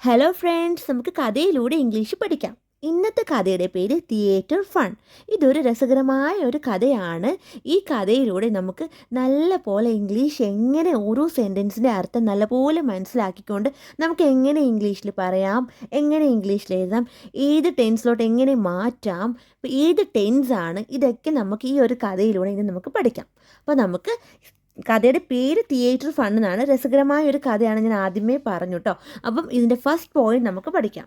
Hello friends, നമുക്ക് കഥയിലൂടെ English പഠിക്കാം. ഇന്നത്തെ കഥയുടെ പേര് തിയേറ്റർ ഫൺ. ഇതൊരു രസകരമായ ഒരു കഥയാണ്. ഈ കഥയിലൂടെ നമുക്ക് നല്ല പോലെ ഇംഗ്ലീഷ് എങ്ങനെ ഓരോ സെൻറ്റൻസിൻ്റെ അർത്ഥം നല്ലപോലെ മനസ്സിലാക്കിക്കൊണ്ട് നമുക്ക് എങ്ങനെ ഇംഗ്ലീഷിൽ പറയാം, എങ്ങനെ ഇംഗ്ലീഷിൽ എഴുതാം, ഏത് ടെൻസിലോട്ട് എങ്ങനെ മാറ്റാം, ഇപ്പോൾ ഏത് ടെൻസാണ്, ഇതൊക്കെ നമുക്ക് ഈ ഒരു കഥയിലൂടെ ഇനി നമുക്ക് പഠിക്കാം. അപ്പോൾ നമുക്ക് കഥയുടെ പേര് തിയേറ്റർ ഫൺ എന്നാണ്. രസകരമായ ഒരു കഥയാണ്, ഞാൻ ആദ്യമേ പറഞ്ഞു കേട്ടോ. അപ്പം ഇതിൻ്റെ ഫസ്റ്റ് പോയിന്റ് നമുക്ക് പഠിക്കാം.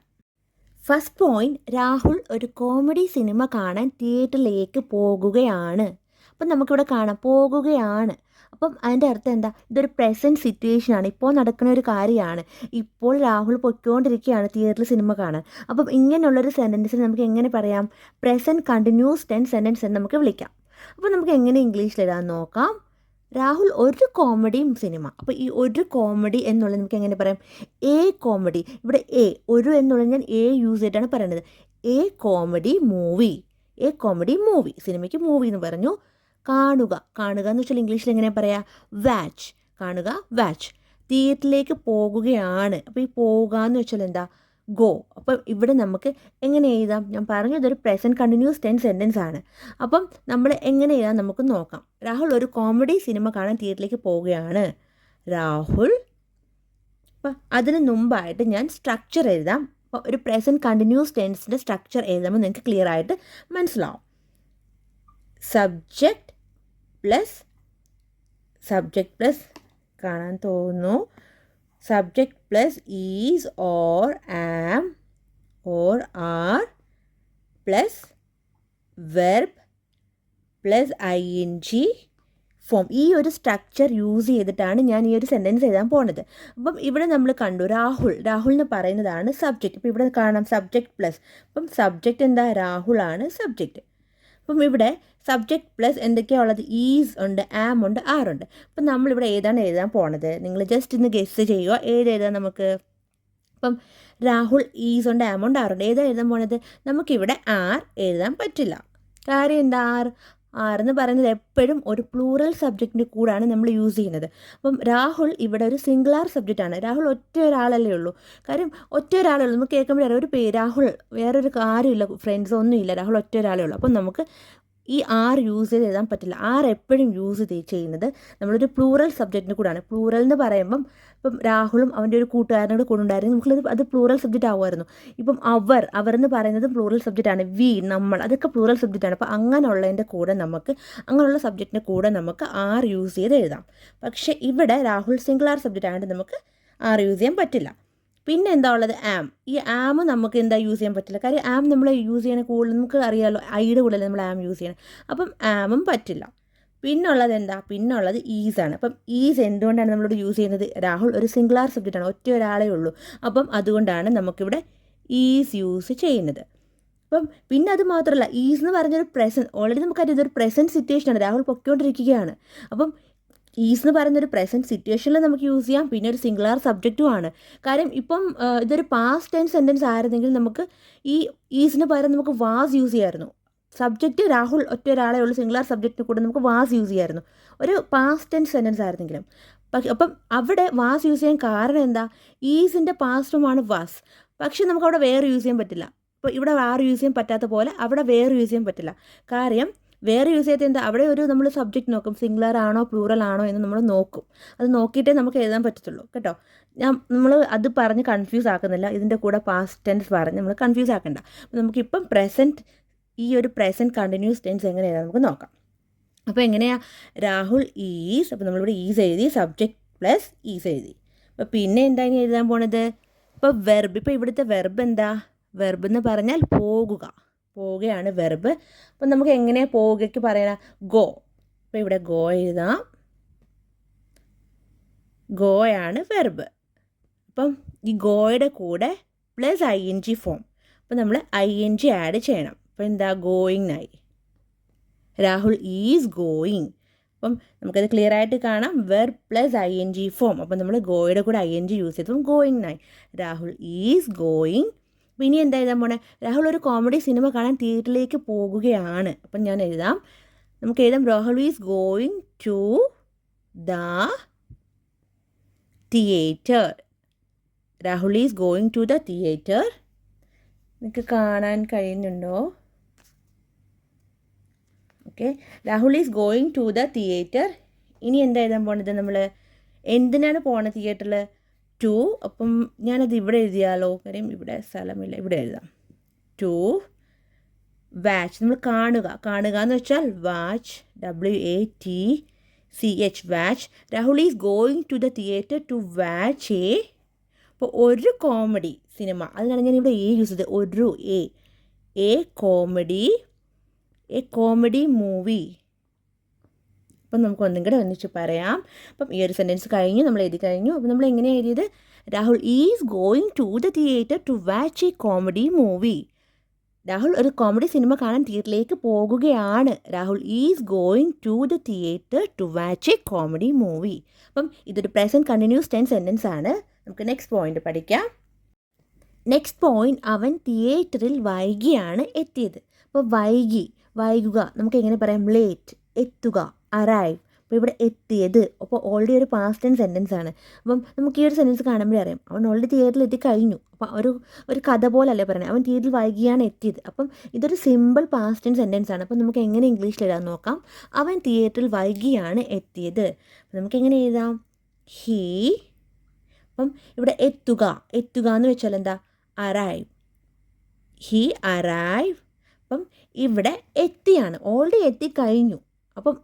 ഫസ്റ്റ് പോയിന്റ്, രാഹുൽ ഒരു കോമഡി സിനിമ കാണാൻ തിയേറ്ററിലേക്ക് പോകുകയാണ്. അപ്പം നമുക്കിവിടെ കാണാം പോകുകയാണ്. അപ്പം അതിൻ്റെ അർത്ഥം എന്താ? ഇതൊരു പ്രസൻറ്റ് സിറ്റുവേഷൻ ആണ്, ഇപ്പോൾ നടക്കുന്ന ഒരു കാര്യമാണ്. ഇപ്പോൾ രാഹുൽ പൊയ്ക്കൊണ്ടിരിക്കുകയാണ് തിയേറ്ററിൽ സിനിമ കാണാൻ. അപ്പം ഇങ്ങനെയുള്ളൊരു സെൻറ്റൻസിന് നമുക്ക് എങ്ങനെ പറയാം? പ്രസൻറ്റ് കണ്ടിന്യൂസ് ടെൻസ് സെൻറ്റൻസ് എന്ന് നമുക്ക് വിളിക്കാം. അപ്പോൾ നമുക്ക് എങ്ങനെ ഇംഗ്ലീഷിൽ എഴുതാൻ നോക്കാം. രാഹുൽ ഒരു കോമഡിയും സിനിമ. അപ്പോൾ ഈ ഒരു കോമഡി എന്നുള്ളത് നമുക്ക് എങ്ങനെ പറയാം? A comedy. ഇവിടെ എ ഒരു എന്നുള്ളത് ഞാൻ എ യൂസ് ചെയ്തിട്ടാണ് പറയുന്നത്. A comedy movie. A comedy movie. സിനിമയ്ക്ക് മൂവി എന്ന് പറഞ്ഞു. കാണുക. കാണുക എന്ന് വെച്ചാൽ ഇംഗ്ലീഷിൽ എങ്ങനെ പറയാം? വാച്ച്. കാണുക, വാച്ച്. തിയേറ്ററിലേക്ക് പോകുകയാണ്. അപ്പോൾ ഈ പോകുക എന്ന് വെച്ചാൽ എന്താ? ഗോ. അപ്പം ഇവിടെ നമുക്ക് എങ്ങനെ എഴുതാം? ഞാൻ പറഞ്ഞതൊരു പ്രസൻറ്റ് കണ്ടിന്യൂസ് ടെൻസ് സെൻറ്റൻസ് ആണ്. അപ്പം നമ്മൾ എങ്ങനെ എഴുതാം നമുക്ക് നോക്കാം. രാഹുൽ ഒരു കോമഡി സിനിമ കാണാൻ തിയേറ്ററിലേക്ക് പോവുകയാണ്. രാഹുൽ. അപ്പം അതിന് മുമ്പായിട്ട് ഞാൻ സ്ട്രക്ചർ എഴുതാം. അപ്പോൾ ഒരു പ്രസൻറ്റ് കണ്ടിന്യൂസ് ടെൻസിൻ്റെ സ്ട്രക്ചർ എഴുതുമ്പോൾ നിങ്ങൾക്ക് ക്ലിയർ ആയിട്ട് മനസ്സിലാവും. സബ്ജക്റ്റ് പ്ലസ് കാണാൻ തോന്നുന്നു. Subject plus is or am or are plus verb plus ing form. ഈ ഒരു സ്ട്രക്ചർ യൂസ് ചെയ്തിട്ടാണ് ഞാൻ ഈ ഒരു സെൻറ്റൻസ് എഴുതാൻ പോണത്. അപ്പം ഇവിടെ നമ്മൾ കണ്ടു രാഹുൽ എന്ന് പറയുന്നതാണ് സബ്ജക്റ്റ്. ഇപ്പോൾ ഇവിടെ കാണാം സബ്ജക്റ്റ് പ്ലസ്. അപ്പം സബ്ജക്റ്റ് എന്താ? രാഹുളാണ് സബ്ജക്റ്റ്. അപ്പം ഇവിടെ സബ്ജക്റ്റ് പ്ലസ് എന്തൊക്കെയാണ് ഉള്ളത്? ഈസ് ഉണ്ട്, ആം ഉണ്ട്, ആർ ഉണ്ട്. അപ്പം നമ്മളിവിടെ ഏതാണ് എഴുതാൻ പോണത്? നിങ്ങൾ ജസ്റ്റ് ഇന്ന് ഗെസ് ചെയ്യുക. ഏത് എഴുതാൻ നമുക്ക്? അപ്പം രാഹുൽ ഈസ് ഉണ്ട്, ആം ഉണ്ട്, ആർ ഉണ്ട്. ഏതാ എഴുതാൻ പോണത്? നമുക്കിവിടെ ആർ എഴുതാൻ പറ്റില്ല. കാര്യം എന്താ? ആർ എന്ന് പറയുന്നത് എപ്പോഴും ഒരു പ്ലൂറൽ സബ്ജക്റ്റിൻ്റെ കൂടാണ് നമ്മൾ യൂസ് ചെയ്യുന്നത്. അപ്പം രാഹുൽ ഇവിടെ ഒരു സിംഗുലാർ സബ്ജക്റ്റാണ്. രാഹുൽ ഒറ്റ ഒരാളല്ലേ ഉള്ളൂ. കാര്യം ഒറ്റ ഒരാളേ ഉള്ളൂ. നമുക്ക് കേൾക്കുമ്പോഴേ ഒരു പേര് രാഹുൽ, വേറൊരു കാര്യമില്ല, ഫ്രണ്ട്സ് ഒന്നുമില്ല, രാഹുൽ ഒറ്റ ഒരാളേ ഉള്ളൂ. അപ്പം നമുക്ക് ഈ ആർ യൂസ് ചെയ്ത് എഴുതാൻ പറ്റില്ല. ആർ എപ്പോഴും യൂസ് ചെയ്യുന്നത് നമ്മളൊരു പ്ലൂറൽ സബ്ജക്റ്റിൻ്റെ കൂടാണ്. പ്ലൂറൽ എന്ന് പറയുമ്പം ഇപ്പം രാഹുലും അവൻ്റെ ഒരു കൂട്ടുകാരനോട് കൂടെ ഉണ്ടായിരുന്നു, നമുക്കത് അത് പ്ലൂറൽ സബ്ജക്റ്റ് ആവുമായിരുന്നു. ഇപ്പം അവർ എന്ന് പറയുന്നത് പ്ലൂറൽ സബ്ജക്റ്റാണ്. വി, നമ്മൾ, അതൊക്കെ പ്ലൂറൽ സബ്ജക്റ്റാണ്. അപ്പോൾ അങ്ങനെയുള്ളതിൻ്റെ കൂടെ അങ്ങനെയുള്ള സബ്ജക്റ്റിൻ്റെ കൂടെ നമുക്ക് ആർ യൂസ് ചെയ്ത് എഴുതാം. പക്ഷേ ഇവിടെ രാഹുൽ സിംഗുലാർ സബ്ജക്റ്റ് ആയതുകൊണ്ട് നമുക്ക് ആർ യൂസ് ചെയ്യാൻ പറ്റില്ല. പിന്നെ എന്താ ഉള്ളത്? ആം. ഈ ആം നമുക്ക് എന്താ യൂസ് ചെയ്യാൻ പറ്റില്ല. കാര്യം ആം നമ്മൾ യൂസ് ചെയ്യണ കൂടുതൽ നമുക്ക് അറിയാമല്ലോ, ഐയുടെ കൂടുതൽ നമ്മൾ ആം യൂസ് ചെയ്യണം. അപ്പം ആമും പറ്റില്ല. പിന്നുള്ളത് എന്താ? പിന്നുള്ളത് ഈസാണ്. അപ്പം ഈസ് എന്തുകൊണ്ടാണ് നമ്മളിവിടെ യൂസ് ചെയ്യുന്നത്? രാഹുൽ ഒരു സിംഗുലാർ സബ്ജക്റ്റാണ്, ഒറ്റ ഒരാളേ ഉള്ളൂ. അപ്പം അതുകൊണ്ടാണ് നമുക്കിവിടെ ഈസ് യൂസ് ചെയ്യുന്നത്. അപ്പം പിന്നെ അത് മാത്രമല്ല, ഈസ് എന്ന് പറഞ്ഞൊരു പ്രസൻറ്റ്, ഓൾറെഡി നമുക്കറിയാം ഇതൊരു പ്രസൻറ്റ് സിറ്റുവേഷനാണ്. രാഹുൽ പൊയ്ക്കൊണ്ടിരിക്കുകയാണ്. അപ്പം ഈസ് എന്ന് പറയുന്നൊരു പ്രസൻറ്റ് സിറ്റുവേഷനിൽ നമുക്ക് യൂസ് ചെയ്യാം. പിന്നെ ഒരു സിംഗുലാർ സബ്ജക്റ്റുമാണ്. കാര്യം ഇപ്പം ഇതൊരു പാസ്റ്റ് ടെൻസ് സെൻറ്റൻസ് ആയിരുന്നെങ്കിൽ നമുക്ക് ഈ ഈസിന് പകരം നമുക്ക് വാസ് യൂസ് ചെയ്യാമായിരുന്നു. സബ്ജക്റ്റ് രാഹുൽ ഒറ്റ ഒരാളെ ഉള്ളൂ, സിംഗുലാർ സബ്ജക്റ്റിന് കൂടെ നമുക്ക് വാസ് യൂസ് ചെയ്യാമായിരുന്നു, ഒരു പാസ്റ്റ് ടെൻസ് സെൻറ്റൻസ് ആയിരുന്നെങ്കിലും. പക്ഷെ അപ്പം അവിടെ വാസ് യൂസ് ചെയ്യാൻ കാരണം എന്താ? ഈസിൻ്റെ പാസ്റ്റുമാണ് വാസ്. പക്ഷെ നമുക്കവിടെ വേറെ യൂസ് ചെയ്യാൻ പറ്റില്ല. ഇപ്പോൾ ഇവിടെ വേറെ യൂസ് ചെയ്യാൻ പറ്റാത്ത പോലെ അവിടെ വേറെ യൂസ് ചെയ്യാൻ പറ്റില്ല. കാര്യം വേറെ യൂസ് ചെയ്ത് എന്താ? അവിടെ ഒരു നമ്മൾ സബ്ജക്റ്റ് നോക്കും, സിംഗുലർ ആണോ പ്ലൂറൽ ആണോ എന്ന് നമ്മൾ നോക്കും. അത് നോക്കിയിട്ടേ നമുക്ക് എഴുതാൻ പറ്റത്തുള്ളൂ കേട്ടോ. നമ്മൾ അത് പറഞ്ഞ് കൺഫ്യൂസ് ആക്കുന്നില്ല. ഇതിൻ്റെ കൂടെ പാസ്റ്റ് ടെൻസ് പറഞ്ഞ് നമ്മൾ കൺഫ്യൂസ് ആക്കണ്ട. അപ്പോൾ നമുക്കിപ്പം ഈ ഒരു പ്രസൻറ്റ് കണ്ടിന്യൂസ് ടെൻസ് എങ്ങനെ എഴുതാം നമുക്ക് നോക്കാം. അപ്പോൾ എങ്ങനെയാണ്? രാഹുൽ ഈസ്. അപ്പോൾ നമ്മളിവിടെ ഈസ് എഴുതി, സബ്ജക്റ്റ് പ്ലസ് ഈസ് എഴുതി. അപ്പോൾ പിന്നെ എന്താ ഇനി എഴുതാൻ പോണത്? ഇപ്പോൾ വെർബ്. ഇപ്പോൾ ഇവിടുത്തെ വെർബ് എന്താ? വെർബ് എന്ന് പറഞ്ഞാൽ പോവുകയാണ് വെർബ്. അപ്പം നമുക്ക് എങ്ങനെ പോവുകയ്ക്ക് പറയണം? ഗോ. അപ്പോൾ ഇവിടെ ഗോ എഴുതാം. ഗോയാണ് വെർബ്. അപ്പം ഈ ഗോയുടെ കൂടെ പ്ലസ് ing ഫോം. അപ്പം നമ്മൾ ing ആഡ് ചെയ്യണം. അപ്പോൾ എന്താ? ഗോയിങ്. Rahul is going. അപ്പം നമുക്കത് ക്ലിയർ ആയിട്ട് കാണാം. Verb plus ing form. അപ്പം നമ്മൾ ഗോയുടെ കൂടെ ing യൂസ് ചെയ്തപ്പം ഗോയിങ്. Rahul is going. അപ്പോൾ ഇനി എന്താ എഴുതാൻ പോണേ? രാഹുൽ ഒരു കോമഡി സിനിമ കാണാൻ തിയേറ്ററിലേക്ക് പോകുകയാണ്. അപ്പം ഞാൻ എഴുതാം, നമുക്ക് എഴുതാം Rahul is going to the theatre. Rahul is going to the theatre. നിങ്ങൾക്ക് കാണാൻ കഴിയുന്നുണ്ടോ? Okay, Rahul is going to the theatre. ഇനി എന്താ എഴുതാൻ പോണത്? നമ്മൾ എന്തിനാണ് പോണത് തിയേറ്ററിൽ? ടു. അപ്പം ഞാനത് ഇവിടെ എഴുതിയാലോ? കാര്യം ഇവിടെ സ്ഥലമില്ല, ഇവിടെ എഴുതാം. To watch. നമ്മൾ കാണുക. കാണുക എന്ന് വെച്ചാൽ watch, WATCH, watch. Rahul is going to the theatre to watch അപ്പോൾ ഒരു കോമഡി സിനിമ, അതിനാണ് ഞാൻ ഇവിടെ യൂസ് ചെയ്തത്. ഒരു കോമഡി മൂവി. അപ്പം നമുക്ക് ഒന്നും കൂടെ ഒന്നിച്ച് പറയാം. അപ്പം ഈ ഒരു സെൻറ്റൻസ് കഴിഞ്ഞു, നമ്മൾ എഴുതി കഴിഞ്ഞു. അപ്പം നമ്മൾ എങ്ങനെ എഴുതിയത്? Rahul is going to the theatre to watch comedy movie. Rahul ഒരു കോമഡി സിനിമ കാണാൻ തിയേറ്ററിലേക്ക് പോകുകയാണ്. Rahul is going to the theatre to watch comedy movie. അപ്പം ഇതൊരു പ്രസൻറ്റ് കണ്ടിന്യൂസ് ടെൻസ് സെൻറ്റൻസ് ആണ്. നമുക്ക് നെക്സ്റ്റ് പോയിന്റ് പഠിക്കാം. നെക്സ്റ്റ് പോയിന്റ്, അവൻ തിയേറ്ററിൽ വൈകിയാണ് എത്തിയത്. അപ്പോൾ വൈകുക നമുക്ക് എങ്ങനെ പറയാം? ലേറ്റ്. എത്തുക, അറൈവ്. അപ്പോൾ ഇവിടെ എത്തിയത്, അപ്പോൾ ഓൾറെഡി ഒരു പാസ്റ്റ് ടെൻസ് സെൻറ്റൻസ് ആണ്. അപ്പം നമുക്ക് ഈ ഒരു സെൻറ്റൻസ് കാണുമ്പോഴേ അറിയാം അവൻ ഓൾറെഡി തിയേറ്ററിൽ എത്തിക്കഴിഞ്ഞു. അപ്പോൾ ഒരു കഥ പോലല്ലേ പറയുന്നത്, അവൻ തിയേറ്ററിൽ വൈകിയാണ് എത്തിയത്. അപ്പം ഇതൊരു സിമ്പിൾ പാസ്റ്റ് ടെൻസ് സെൻറ്റൻസ് ആണ്. അപ്പം നമുക്ക് എങ്ങനെ ഇംഗ്ലീഷിൽ എഴുതാൻ നോക്കാം. അവൻ തിയേറ്ററിൽ വൈകിയാണ് എത്തിയത്. അപ്പം നമുക്ക് എങ്ങനെ എഴുതാം? ഹീ. അപ്പം ഇവിടെ എത്തുക എന്ന് വെച്ചാൽ എന്താ? അറൈവ്. He arrive. അപ്പം ഇവിടെ എത്തിയാണ്, ഓൾറെഡി എത്തിക്കഴിഞ്ഞു. അപ്പം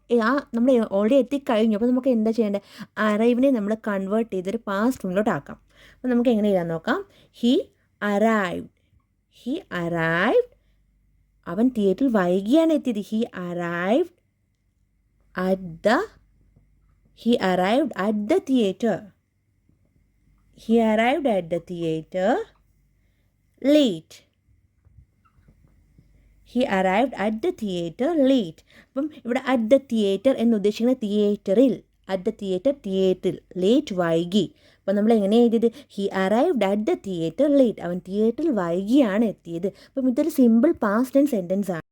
നമ്മൾ ഓൾറെഡി എത്തിക്കഴിഞ്ഞു. അപ്പോൾ നമുക്ക് എന്താ ചെയ്യേണ്ടത്? അറൈവിനെ നമ്മൾ കൺവേർട്ട് ചെയ്തൊരു പാസ്റ്റ് ഫോമിലോട്ട് ആക്കാം. അപ്പം നമുക്ക് എങ്ങനെ എഴുതാൻ നോക്കാം? He arrived. അവൻ തിയേറ്ററിൽ വൈകിയാണ് എത്തിയത്. He arrived at the theatre. Late. He arrived at the theatre late. അപ്പം ഇവിടെ അറ്റ് ദ തിയേറ്റർ എന്ന് ഉദ്ദേശിക്കുന്നത് തിയേറ്ററിൽ. തിയേറ്ററിൽ. ലേറ്റ് വൈകി. അപ്പം നമ്മൾ എങ്ങനെ എഴുതിയത്? He arrived at the theatre late. അവൻ തിയേറ്ററിൽ വൈകിയാണ് എത്തിയത്. അപ്പം ഇതൊരു സിമ്പിൾ പാസ്റ്റ് ടെൻസ് സെൻറ്റൻസ് ആണ്.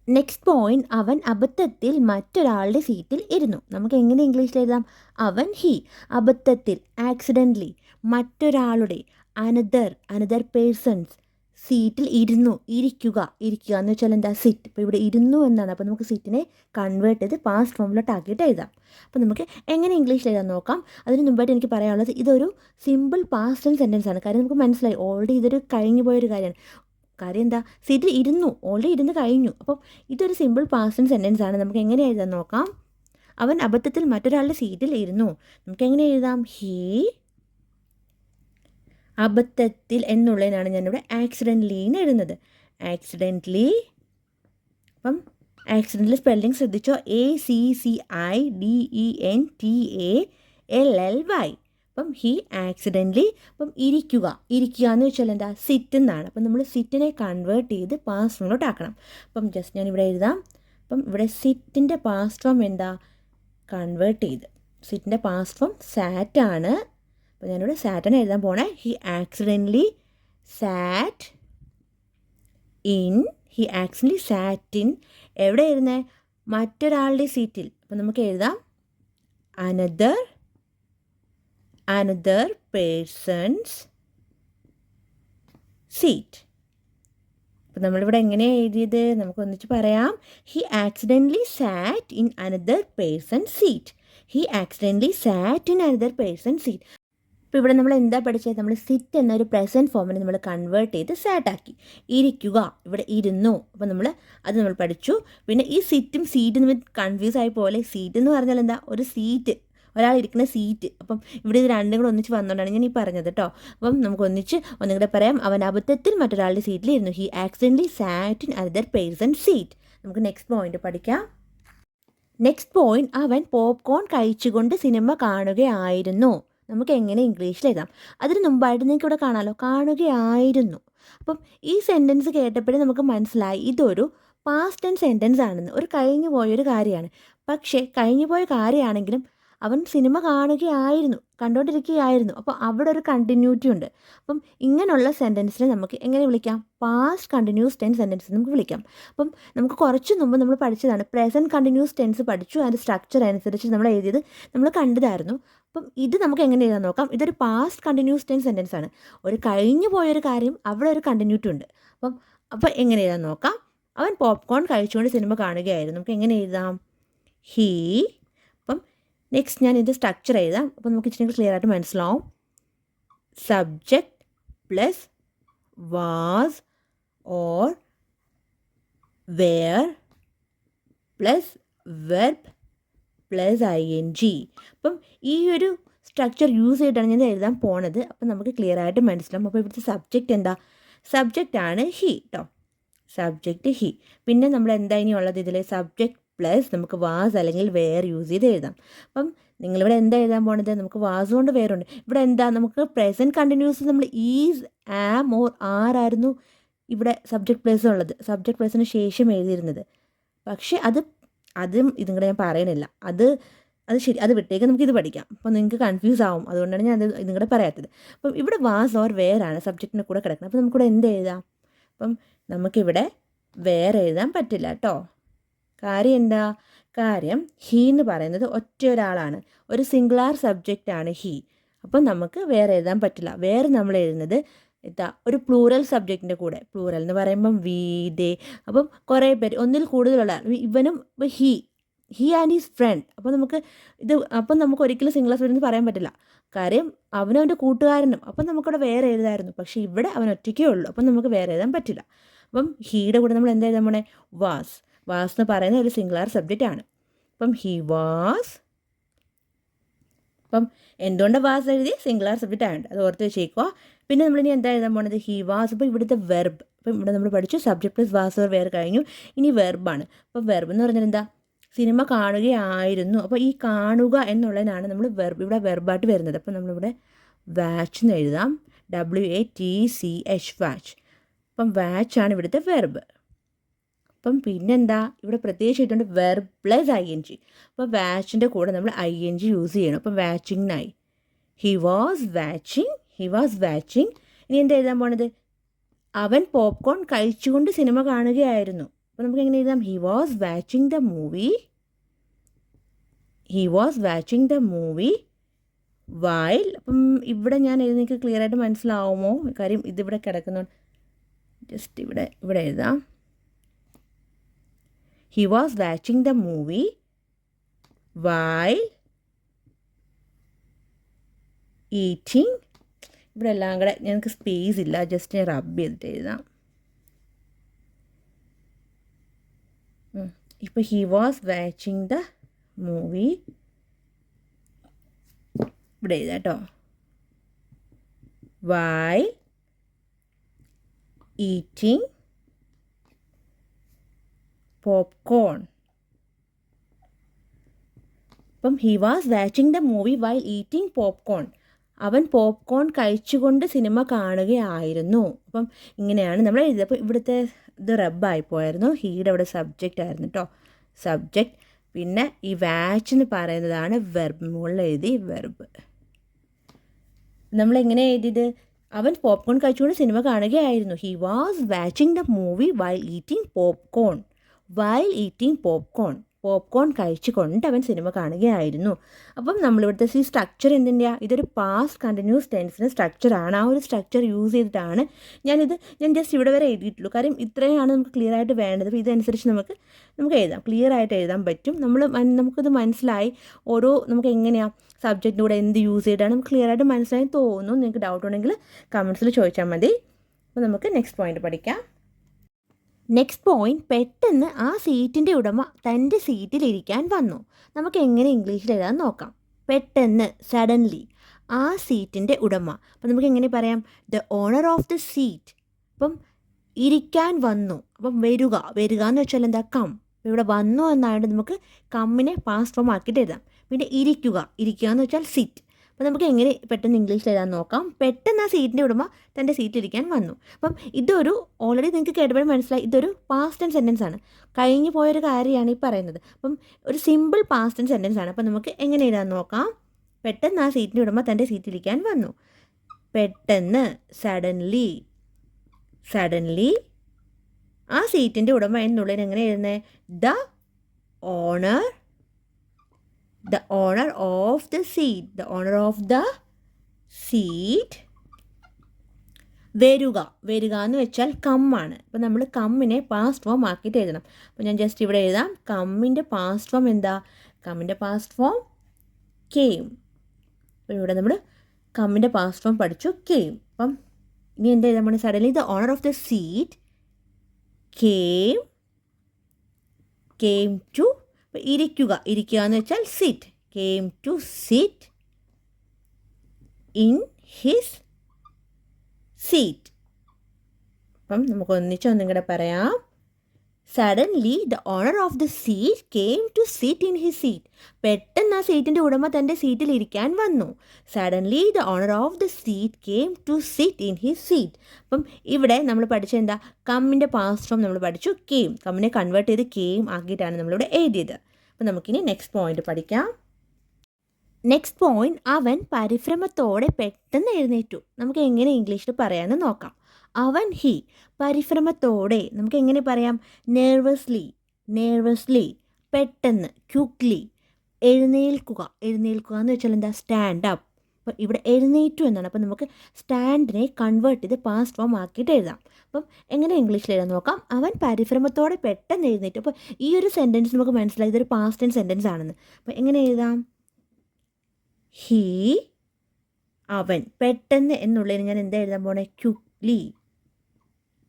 നെക്സ്റ്റ് പോയിന്റ്, അവൻ അബദ്ധത്തിൽ മറ്റൊരാളുടെ സീറ്റിൽ ഇരുന്നു. നമുക്ക് എങ്ങനെ ഇംഗ്ലീഷിൽ എഴുതാം? അവൻ അബദ്ധത്തിൽ, ആക്സിഡൻ്റലി, മറ്റൊരാളുടെ, അനദർ പേഴ്സൺസ് സീറ്റിൽ ഇരിക്കുക എന്ന് വെച്ചാൽ എന്താ? സിറ്റ്. ഇപ്പോൾ ഇവിടെ ഇരുന്നു എന്നാണ്. അപ്പോൾ നമുക്ക് സിറ്റിനെ കൺവേർട്ട് ചെയ്ത് പാസ്റ്റ് ഫോമിലോട്ട് ആക്കിയിട്ട് എഴുതാം. അപ്പോൾ നമുക്ക് എങ്ങനെ ഇംഗ്ലീഷിൽ എഴുതാൻ നോക്കാം. അതിന് മുമ്പായിട്ട് എനിക്ക് പറയാനുള്ളത്, ഇതൊരു സിമ്പിൾ പാസ്റ്റ് ടെൻസ് സെൻറ്റൻസ് ആണ്. കാര്യം നമുക്ക് മനസ്സിലായി ഓൾറെഡി ഇതൊരു കഴിഞ്ഞു പോയൊരു കാര്യമാണ്. കാര്യം എന്താ? സീറ്റിൽ ഓൾറെഡി ഇരുന്ന് കഴിഞ്ഞു. അപ്പം ഇതൊരു സിമ്പിൾ പാസ്റ്റ് ടെൻസ് സെൻറ്റൻസ് ആണ്. നമുക്ക് എങ്ങനെ എഴുതാൻ നോക്കാം. അവൻ അബദ്ധത്തിൽ മറ്റൊരാളുടെ സീറ്റിൽ ഇരുന്നു. നമുക്ക് എങ്ങനെ എഴുതാം? ഹീ അബദ്ധത്തിൽ എന്നുള്ളതിനാണ് ഞാനിവിടെ ആക്സിഡൻ്റലി എന്ന് എഴുതുന്നത്. അപ്പം ആക്സിഡൻ്റലി സ്പെല്ലിംഗ് ശ്രദ്ധിച്ചോ? ACCIDENTALLY. അപ്പം ഹി ആക്സിഡൻ്റലി. അപ്പം ഇരിക്കുക എന്ന് വെച്ചാൽ എന്താ? സിറ്റ് എന്നാണ്. അപ്പം നമ്മൾ സിറ്റിനെ കൺവേർട്ട് ചെയ്ത് പാസ്റ്റ് ഫോമിലോട്ട് ആക്കണം. അപ്പം ജസ്റ്റ് ഞാനിവിടെ എഴുതാം. അപ്പം ഇവിടെ സിറ്റിൻ്റെ പാസ്റ്റ് ഫോം എന്താ? കൺവേർട്ട് ചെയ്ത്. സിറ്റിൻ്റെ പാസ്റ്റ് ഫോം സാറ്റ് ആണ്. അപ്പോൾ ഞാനിവിടെ സാറ്റാണ് എഴുതാൻ പോണേ. He accidentally sat in. എവിടെ ഇരുന്നേ? മറ്റൊരാളുടെ സീറ്റിൽ. അപ്പോൾ നമുക്ക് എഴുതാം അനദർ പേഴ്സൺസ് സീറ്റ്. അപ്പോൾ നമ്മളിവിടെ എങ്ങനെയാണ് എഴുതിയത്? നമുക്ക് ഒന്നിച്ച് പറയാം. He accidentally sat in another person's seat. ഇപ്പോൾ ഇവിടെ നമ്മൾ എന്താ പഠിച്ചത്? നമ്മൾ സിറ്റ് എന്നൊരു പ്രസൻറ്റ് ഫോമിനെ നമ്മൾ കൺവേർട്ട് ചെയ്ത് സാറ്റാക്കി. ഇരിക്കുക, ഇവിടെ ഇരുന്നു. അപ്പോൾ നമ്മൾ പഠിച്ചു. പിന്നെ ഈ സിറ്റും സീറ്റും തമ്മിൽ കൺഫ്യൂസ് ആയി പോലെ. സീറ്റ് എന്ന് പറഞ്ഞാൽ എന്താ? ഒരു സീറ്റ്, ഒരാൾ ഇരിക്കുന്ന സീറ്റ്. അപ്പം ഇവിടെ ഇത് രണ്ടും കൂടെ ഒന്നിച്ച് വന്നുകൊണ്ടാണ് ഞാൻ ഈ പറഞ്ഞത് കേട്ടോ. അപ്പം നമുക്ക് ഒന്നും കൂടെ പറയാം. അവൻ അബദ്ധത്തിൽ മറ്റൊരാളുടെ സീറ്റിൽ ഇരുന്നു. He accidentally sat in another person's seat. നമുക്ക് നെക്സ്റ്റ് പോയിന്റ് പഠിക്കാം. നെക്സ്റ്റ് പോയിന്റ്, അവൻ പോപ്കോൺ കഴിച്ചുകൊണ്ട് സിനിമ കാണുകയായിരുന്നു. നമുക്ക് എങ്ങനെ ഇംഗ്ലീഷിൽ എഴുതാം? അതിന് മുമ്പായിട്ട് നിങ്ങൾക്ക് ഇവിടെ കാണാമല്ലോ, കാണുകയായിരുന്നു. അപ്പം ഈ സെൻറ്റൻസ് കേട്ടപ്പോഴേ നമുക്ക് മനസ്സിലായി ഇതൊരു പാസ്റ്റ് ടെൻസ് സെൻറ്റൻസ് ആണെന്ന്. ഒരു കഴിഞ്ഞു പോയൊരു കാര്യമാണ്. പക്ഷേ കഴിഞ്ഞു പോയ കാര്യമാണെങ്കിലും അവൻ സിനിമ കണ്ടുകൊണ്ടിരിക്കുകയായിരുന്നു. അപ്പോൾ അവിടെ ഒരു കണ്ടിന്യൂറ്റി ഉണ്ട്. അപ്പം ഇങ്ങനെയുള്ള സെൻറ്റൻസിനെ നമുക്ക് എങ്ങനെ വിളിക്കാം? പാസ്റ്റ് കണ്ടിന്യൂസ് ടെൻസ് സെൻറ്റൻസ് നമുക്ക് വിളിക്കാം. അപ്പം നമുക്ക് കുറച്ച് മുമ്പ് നമ്മൾ പഠിച്ചതാണ്. പ്രസൻറ്റ് കണ്ടിന്യൂസ് ടെൻസ് പഠിച്ചു. അതിൻ്റെ സ്ട്രക്ചർ അനുസരിച്ച് നമ്മൾ എഴുതിയത് നമ്മൾ കണ്ടതായിരുന്നു. അപ്പം ഇത് നമുക്ക് എങ്ങനെ എഴുതാൻ നോക്കാം. ഇതൊരു പാസ്റ്റ് കണ്ടിന്യൂസ് ടെൻസ് സെൻറ്റൻസ് ആണ്. ഒരു കഴിഞ്ഞു പോയൊരു കാര്യം അവിടെ ഒരു കണ്ടിന്യൂറ്റി ഉണ്ട്. അപ്പോൾ എങ്ങനെ എഴുതാൻ നോക്കാം. അവൻ പോപ്കോൺ കഴിച്ചുകൊണ്ട് സിനിമ കാണുകയായിരുന്നു. നമുക്ക് എങ്ങനെ എഴുതാം? ഹീ. അപ്പം നെക്സ്റ്റ് ഞാൻ ഇത് സ്ട്രക്ചർ എഴുതാം. അപ്പം നമുക്ക് ഇച്ചിരി ക്ലിയർ ആയിട്ട് മനസ്സിലാവും. Subject plus was or were plus verb plus ING. അപ്പം ഈ ഒരു സ്ട്രക്ചർ യൂസ് ചെയ്തിട്ടാണ് ഞാൻ എഴുതാൻ പോണത്. അപ്പം നമുക്ക് ക്ലിയർ ആയിട്ട് മനസ്സിലാവും. അപ്പോൾ ഇവിടുത്തെ സബ്ജക്റ്റ് എന്താ? സബ്ജക്റ്റാണ് ഹീ കേട്ടോ. Subject he. പിന്നെ നമ്മൾ എന്താ ഇനി ഉള്ളത് ഇതിൽ? സബ്ജക്റ്റ് പ്ലസ് നമുക്ക് വാസ് അല്ലെങ്കിൽ വെയർ യൂസ് ചെയ്ത് എഴുതാം. അപ്പം നിങ്ങളിവിടെ എന്താ എഴുതാൻ പോണത്? നമുക്ക് വാസ് കൊണ്ട് വേറുണ്ട്. ഇവിടെ എന്താ? നമുക്ക് പ്രസൻറ്റ് കണ്ടിന്യൂസ് നമ്മൾ ഈസ്, ആം ഓർ ആയിരുന്നു ഇവിടെ സബ്ജക്റ്റ് പ്ലസ് ഉള്ളത്. സബ്ജക്റ്റ് പ്ലസിന് ശേഷം എഴുതിയിരുന്നത്. പക്ഷേ അതും ഇതും കൂടെ ഞാൻ പറയണില്ല. അത് ശരി, അത് വിട്ടേക്ക്, നമുക്കിത് പഠിക്കാം. അപ്പോൾ നിങ്ങൾക്ക് കൺഫ്യൂസ് ആവും. അതുകൊണ്ടാണ് ഞാൻ ഇതും കൂടെ പറയാത്തത്. അപ്പം ഇവിടെ വാസ് ഓർ വെയർ ആണ് സബ്ജക്റ്റിൻ്റെ കൂടെ കിടക്കുന്നത്. അപ്പോൾ നമുക്കിവിടെ എന്ത് എഴുതാം? അപ്പം നമുക്കിവിടെ വെയർ എഴുതാൻ പറ്റില്ല കേട്ടോ. കാര്യം എന്താ? കാര്യം ഹീ എന്ന് പറയുന്നത് ഒറ്റ ഒരാളാണ്. ഒരു സിംഗുലാർ സബ്ജക്റ്റാണ് ഹീ. അപ്പം നമുക്ക് വേറെ എഴുതാൻ പറ്റില്ല. വേറെ നമ്മൾ എഴുതുന്നത് ഒരു പ്ലൂറൽ സബ്ജക്റ്റിൻ്റെ കൂടെ. പ്ലൂറൽ എന്ന് പറയുമ്പം വി, ദേ. അപ്പം കുറേ പേര്, ഒന്നിൽ കൂടുതലുള്ള ഇവനും ഹീ ആൻഡ് ഹീസ് ഫ്രണ്ട്. അപ്പോൾ നമുക്ക് ഒരിക്കലും സിംഗുലർ സബ്ജക്റ്റ് പറയാൻ പറ്റില്ല. കാര്യം അവനും അവൻ്റെ കൂട്ടുകാരനും. അപ്പം നമുക്കിവിടെ വേറെ എഴുതായിരുന്നു. പക്ഷേ ഇവിടെ അവൻ ഒറ്റയ്ക്കേ ഉള്ളൂ. അപ്പം നമുക്ക് വേറെ എഴുതാൻ പറ്റില്ല. അപ്പം ഹീയുടെ കൂടെ നമ്മൾ എന്താ എഴുതാൻ പോണേ? വാസ് എന്ന് പറയുന്ന ഒരു സിംഗുലാർ സബ്ജക്റ്റ് ആണ്. അപ്പം ഹി വാസ്. അപ്പം എന്തുകൊണ്ട് വാസ് എഴുതി? സിംഗുലാർ സബ്ജക്റ്റ് ആണ്. അത് ഓർത്ത് വെച്ചേക്കുക. പിന്നെ നമ്മളിനി എന്താ എഴുതാൻ പോണത്? He was. അപ്പോൾ ഇവിടുത്തെ വെർബ്. അപ്പം ഇവിടെ നമ്മൾ പഠിച്ചു subject plus was or were കഴിഞ്ഞു. ഇനി വെർബാണ്. അപ്പോൾ വെർബ് എന്ന് പറഞ്ഞാൽ എന്താ? സിനിമ കാണുകയായിരുന്നു. അപ്പോൾ ഈ കാണുക എന്നുള്ളതിനാണ് നമ്മൾ വെർബ് ഇവിടെ വെർബായിട്ട് വരുന്നത്. അപ്പോൾ നമ്മളിവിടെ വാച്ച് എന്ന് എഴുതാം. WATCH watch. അപ്പം വാച്ചാണ് ഇവിടുത്തെ വെർബ്. അപ്പം പിന്നെന്താ? ഇവിടെ പ്രത്യേകിച്ച് ഇട്ടുണ്ട് വെർബ് പ്ലസ് ING. അപ്പോൾ വാച്ചിൻ്റെ കൂടെ നമ്മൾ ING യൂസ് ചെയ്യണം. അപ്പം വാച്ചിങ്ങിനായി ഹി വാസ് വാച്ചിങ്. ഇനി എന്താ എഴുതാൻ പോണത്? അവൻ പോപ്കോൺ കഴിച്ചുകൊണ്ട് സിനിമ കാണുകയായിരുന്നു. അപ്പോൾ നമുക്ക് എങ്ങനെ എഴുതാം? He was watching the movie while. അപ്പം ഇവിടെ ഞാൻ എനിക്ക് ക്ലിയർ ആയിട്ട് മനസ്സിലാവുമോ? കാര്യം ഇതിവിടെ കിടക്കുന്നുണ്ട്. ജസ്റ്റ് ഇവിടെ എഴുതാം. He was watching the movie while eating. ഇവിടെ എല്ലാം കൂടെ ഞങ്ങൾക്ക് സ്പേസ് ഇല്ല. ജസ്റ്റ് ഞാൻ റബ്ബ് ചെയ്തിട്ട് എഴുതാം. ഇപ്പോൾ he was watching the movie ഇവിടെ എഴുതാം കേട്ടോ. While eating popcorn. അപ്പം he was watching the movie while eating popcorn. അവൻ പോപ്കോൺ കഴിച്ചുകൊണ്ട് സിനിമ കാണുകയായിരുന്നു. അപ്പം ഇങ്ങനെയാണ് നമ്മൾ എഴുതിയത്. അപ്പോൾ ഇവിടുത്തെ ഇത് റബ്ബായിപ്പോയായിരുന്നു. ഹീയുടെ അവിടെ സബ്ജക്റ്റ് ആയിരുന്നു കേട്ടോ. സബ്ജക്റ്റ്. പിന്നെ ഈ വാച്ച് എന്ന് പറയുന്നതാണ് വെർബ്. മുകളിൽ എഴുതി വെർബ്. നമ്മളെങ്ങനെ എഴുതിയത്? അവൻ പോപ്കോൺ കഴിച്ചുകൊണ്ട് സിനിമ കാണുകയായിരുന്നു. He was watching the movie while eating popcorn. Popcorn കഴിച്ചുകൊണ്ട് അവൻ സിനിമ കാണുകയായിരുന്നു. അപ്പം നമ്മളിവിടുത്തെ ഈ സ്ട്രക്ചർ എന്തിൻ്റെയാണ്? ഇതൊരു പാസ്റ്റ് കണ്ടിന്യൂസ് ടെൻസിൻ്റെ സ്ട്രക്ചറാണ്. ആ ഒരു സ്ട്രക്ചർ യൂസ് ചെയ്തിട്ടാണ് ഞാൻ ജസ്റ്റ് ഇവിടെ വരെ എഴുതിയിട്ടുള്ളൂ. കാര്യം ഇത്രയാണ് നമുക്ക് ക്ലിയർ ആയിട്ട് വേണ്ടത്. അപ്പോൾ ഇതനുസരിച്ച് നമുക്ക് എഴുതാം. ക്ലിയർ ആയിട്ട് എഴുതാൻ പറ്റും. നമുക്കിത് മനസ്സിലായി. നമുക്ക് എങ്ങനെയാണ് സബ്ജക്റ്റിൻ്റെ കൂടെ എന്ത് യൂസ് ചെയ്തിട്ടാണ് നമുക്ക് ക്ലിയർ ആയിട്ട് മനസ്സിലായി തോന്നുന്നു. നിങ്ങൾക്ക് ഡൗട്ട് ഉണ്ടെങ്കിൽ കമൻസിൽ ചോദിച്ചാൽ മതി. അപ്പോൾ നമുക്ക് നെക്സ്റ്റ് പോയിന്റ് പഠിക്കാം. നെക്സ്റ്റ് പോയിന്റ്, പെട്ടെന്ന് ആ സീറ്റിൻ്റെ ഉടമ തൻ്റെ സീറ്റിലിരിക്കാൻ വന്നു. നമുക്ക് എങ്ങനെ ഇംഗ്ലീഷിൽ എഴുതാൻ നോക്കാം. പെട്ടെന്ന്, സഡൻലി, ആ സീറ്റിൻ്റെ ഉടമ. അപ്പം നമുക്ക് എങ്ങനെ പറയാം? The owner of the seat. അപ്പം ഇരിക്കാൻ വന്നു. അപ്പം വരിക എന്ന് വെച്ചാൽ എന്താ? കം. ഇവിടെ വന്നു എന്നായതുകൊണ്ട് നമുക്ക് കമ്മിനെ പാസ്റ്റ് ഫോം ആക്കിയിട്ട് എഴുതാം. പിന്നെ ഇരിക്കുക എന്ന് വെച്ചാൽ സിറ്റ്. അപ്പോൾ നമുക്ക് എങ്ങനെ പെട്ടെന്ന് ഇംഗ്ലീഷിൽ എഴുതാൻ നോക്കാം. പെട്ടെന്ന് ആ സീറ്റിൻ്റെ ഉടമ തൻ്റെ സീറ്റിലിരിക്കാൻ വന്നു. അപ്പം ഇതൊരു ഓൾറെഡി നിങ്ങൾക്ക് കേട്ടപ്പോഴും മനസ്സിലായി, ഇതൊരു പാസ്റ്റ് ടെൻസ് സെൻറ്റൻസ് ആണ്. കഴിഞ്ഞു പോയൊരു കാര്യമാണ് ഈ പറയുന്നത്. അപ്പം ഒരു സിമ്പിൾ പാസ്റ്റ് ടെൻസ് സെൻറ്റൻസ് ആണ്. അപ്പം നമുക്ക് എങ്ങനെ എഴുതാൻ നോക്കാം. പെട്ടെന്ന് ആ സീറ്റിൻ്റെ ഉടമ തൻ്റെ സീറ്റിലിരിക്കാൻ വന്നു. പെട്ടെന്ന്, സഡൻലി. സഡൻലി ആ സീറ്റിൻ്റെ ഉടമ എന്നുള്ളതിന് എങ്ങനെ എഴുതുന്നത്? The owner, the owner of the seat, the owner of the seat. വരിക, വരിക എന്ന് വെച്ചാൽ കമ്മാണ്. അപ്പോൾ നമ്മൾ കമ്മിനെ പാസ്റ്റ് ഫോം ആക്കിയിട്ട് എഴുതണം. അപ്പോൾ ഞാൻ ജസ്റ്റ് ഇവിടെ എഴുതാം. കമ്മിൻ്റെ പാസ്റ്റ് ഫോം എന്താ? കമ്മിൻ്റെ പാസ്റ്റ് ഫോം കെയിം. അപ്പോൾ ഇവിടെ നമ്മൾ കമ്മിൻ്റെ പാസ്റ്റ് ഫോം പഠിച്ചു, കെയിം. അപ്പം ഇനി എന്താ എഴുതാൻ പോകുന്നത്? Suddenly the owner of the seat came, came to, അപ്പോൾ ഇരിക്കുക, ഇരിക്കുക എന്ന് വെച്ചാൽ sit. Came to sit in his seat. അപ്പം നമുക്ക് ഒന്നിച്ചൊന്നും കൂടെ പറയാം. Suddenly the owner of the seat came to sit in his seat. പെട്ടെന്ന് ആ സീറ്റിൻ്റെ ഉടമ തൻ്റെ സീറ്റിൽ ഇരിക്കാൻ വന്നു. Suddenly the owner of the seat came to sit in his seat. അപ്പം ഇവിടെ നമ്മൾ പഠിച്ച എന്താ? കമ്മിൻ്റെ പാസ്റ്റ് ഫോം നമ്മൾ പഠിച്ചു, കെയിം. കമ്മിനെ കൺവേർട്ട് ചെയ്ത് കെയിം ആക്കിയിട്ടാണ് നമ്മളിവിടെ എഴുതിയത്. അപ്പം നമുക്കിനി നെക്സ്റ്റ് പോയിന്റ് പഠിക്കാം. നെക്സ്റ്റ് പോയിന്റ്, അവൻ പരിഭ്രമത്തോടെ പെട്ടെന്ന് എഴുന്നേറ്റു. നമുക്ക് എങ്ങനെ ഇംഗ്ലീഷിൽ പറയാമെന്ന് നോക്കാം. അവൻ, ഹി. പരിഭ്രമത്തോടെ നമുക്ക് എങ്ങനെ പറയാം? Nervously, nervously. പെട്ടെന്ന്, ക്വിക്ക്ലി. എഴുന്നേൽക്കുക, എഴുന്നേൽക്കുക എന്ന് വെച്ചാൽ എന്താ? Stand up. അപ്പോൾ ഇവിടെ എഴുന്നേറ്റു എന്നാണ്. അപ്പോൾ നമുക്ക് സ്റ്റാൻഡിനെ കൺവേർട്ട് ചെയ്ത് പാസ്റ്റ് ഫോം ആക്കിയിട്ട് എഴുതാം. അപ്പം എങ്ങനെ ഇംഗ്ലീഷിൽ എഴുതാൻ നോക്കാം. അവൻ പരിഭ്രമത്തോടെ പെട്ടെന്ന് എഴുന്നേറ്റു. അപ്പോൾ ഈ ഒരു സെൻറ്റൻസ് നമുക്ക് മനസ്സിലായി ഇതൊരു പാസ്റ്റ് ടെൻസ് സെൻറ്റൻസ് ആണെന്ന്. അപ്പോൾ എങ്ങനെ എഴുതാം? ഹീ, അവൻ. പെട്ടെന്ന് എന്നുള്ളതിന് ഞാൻ എന്താ എഴുതാൻ പോണേ? Quickly,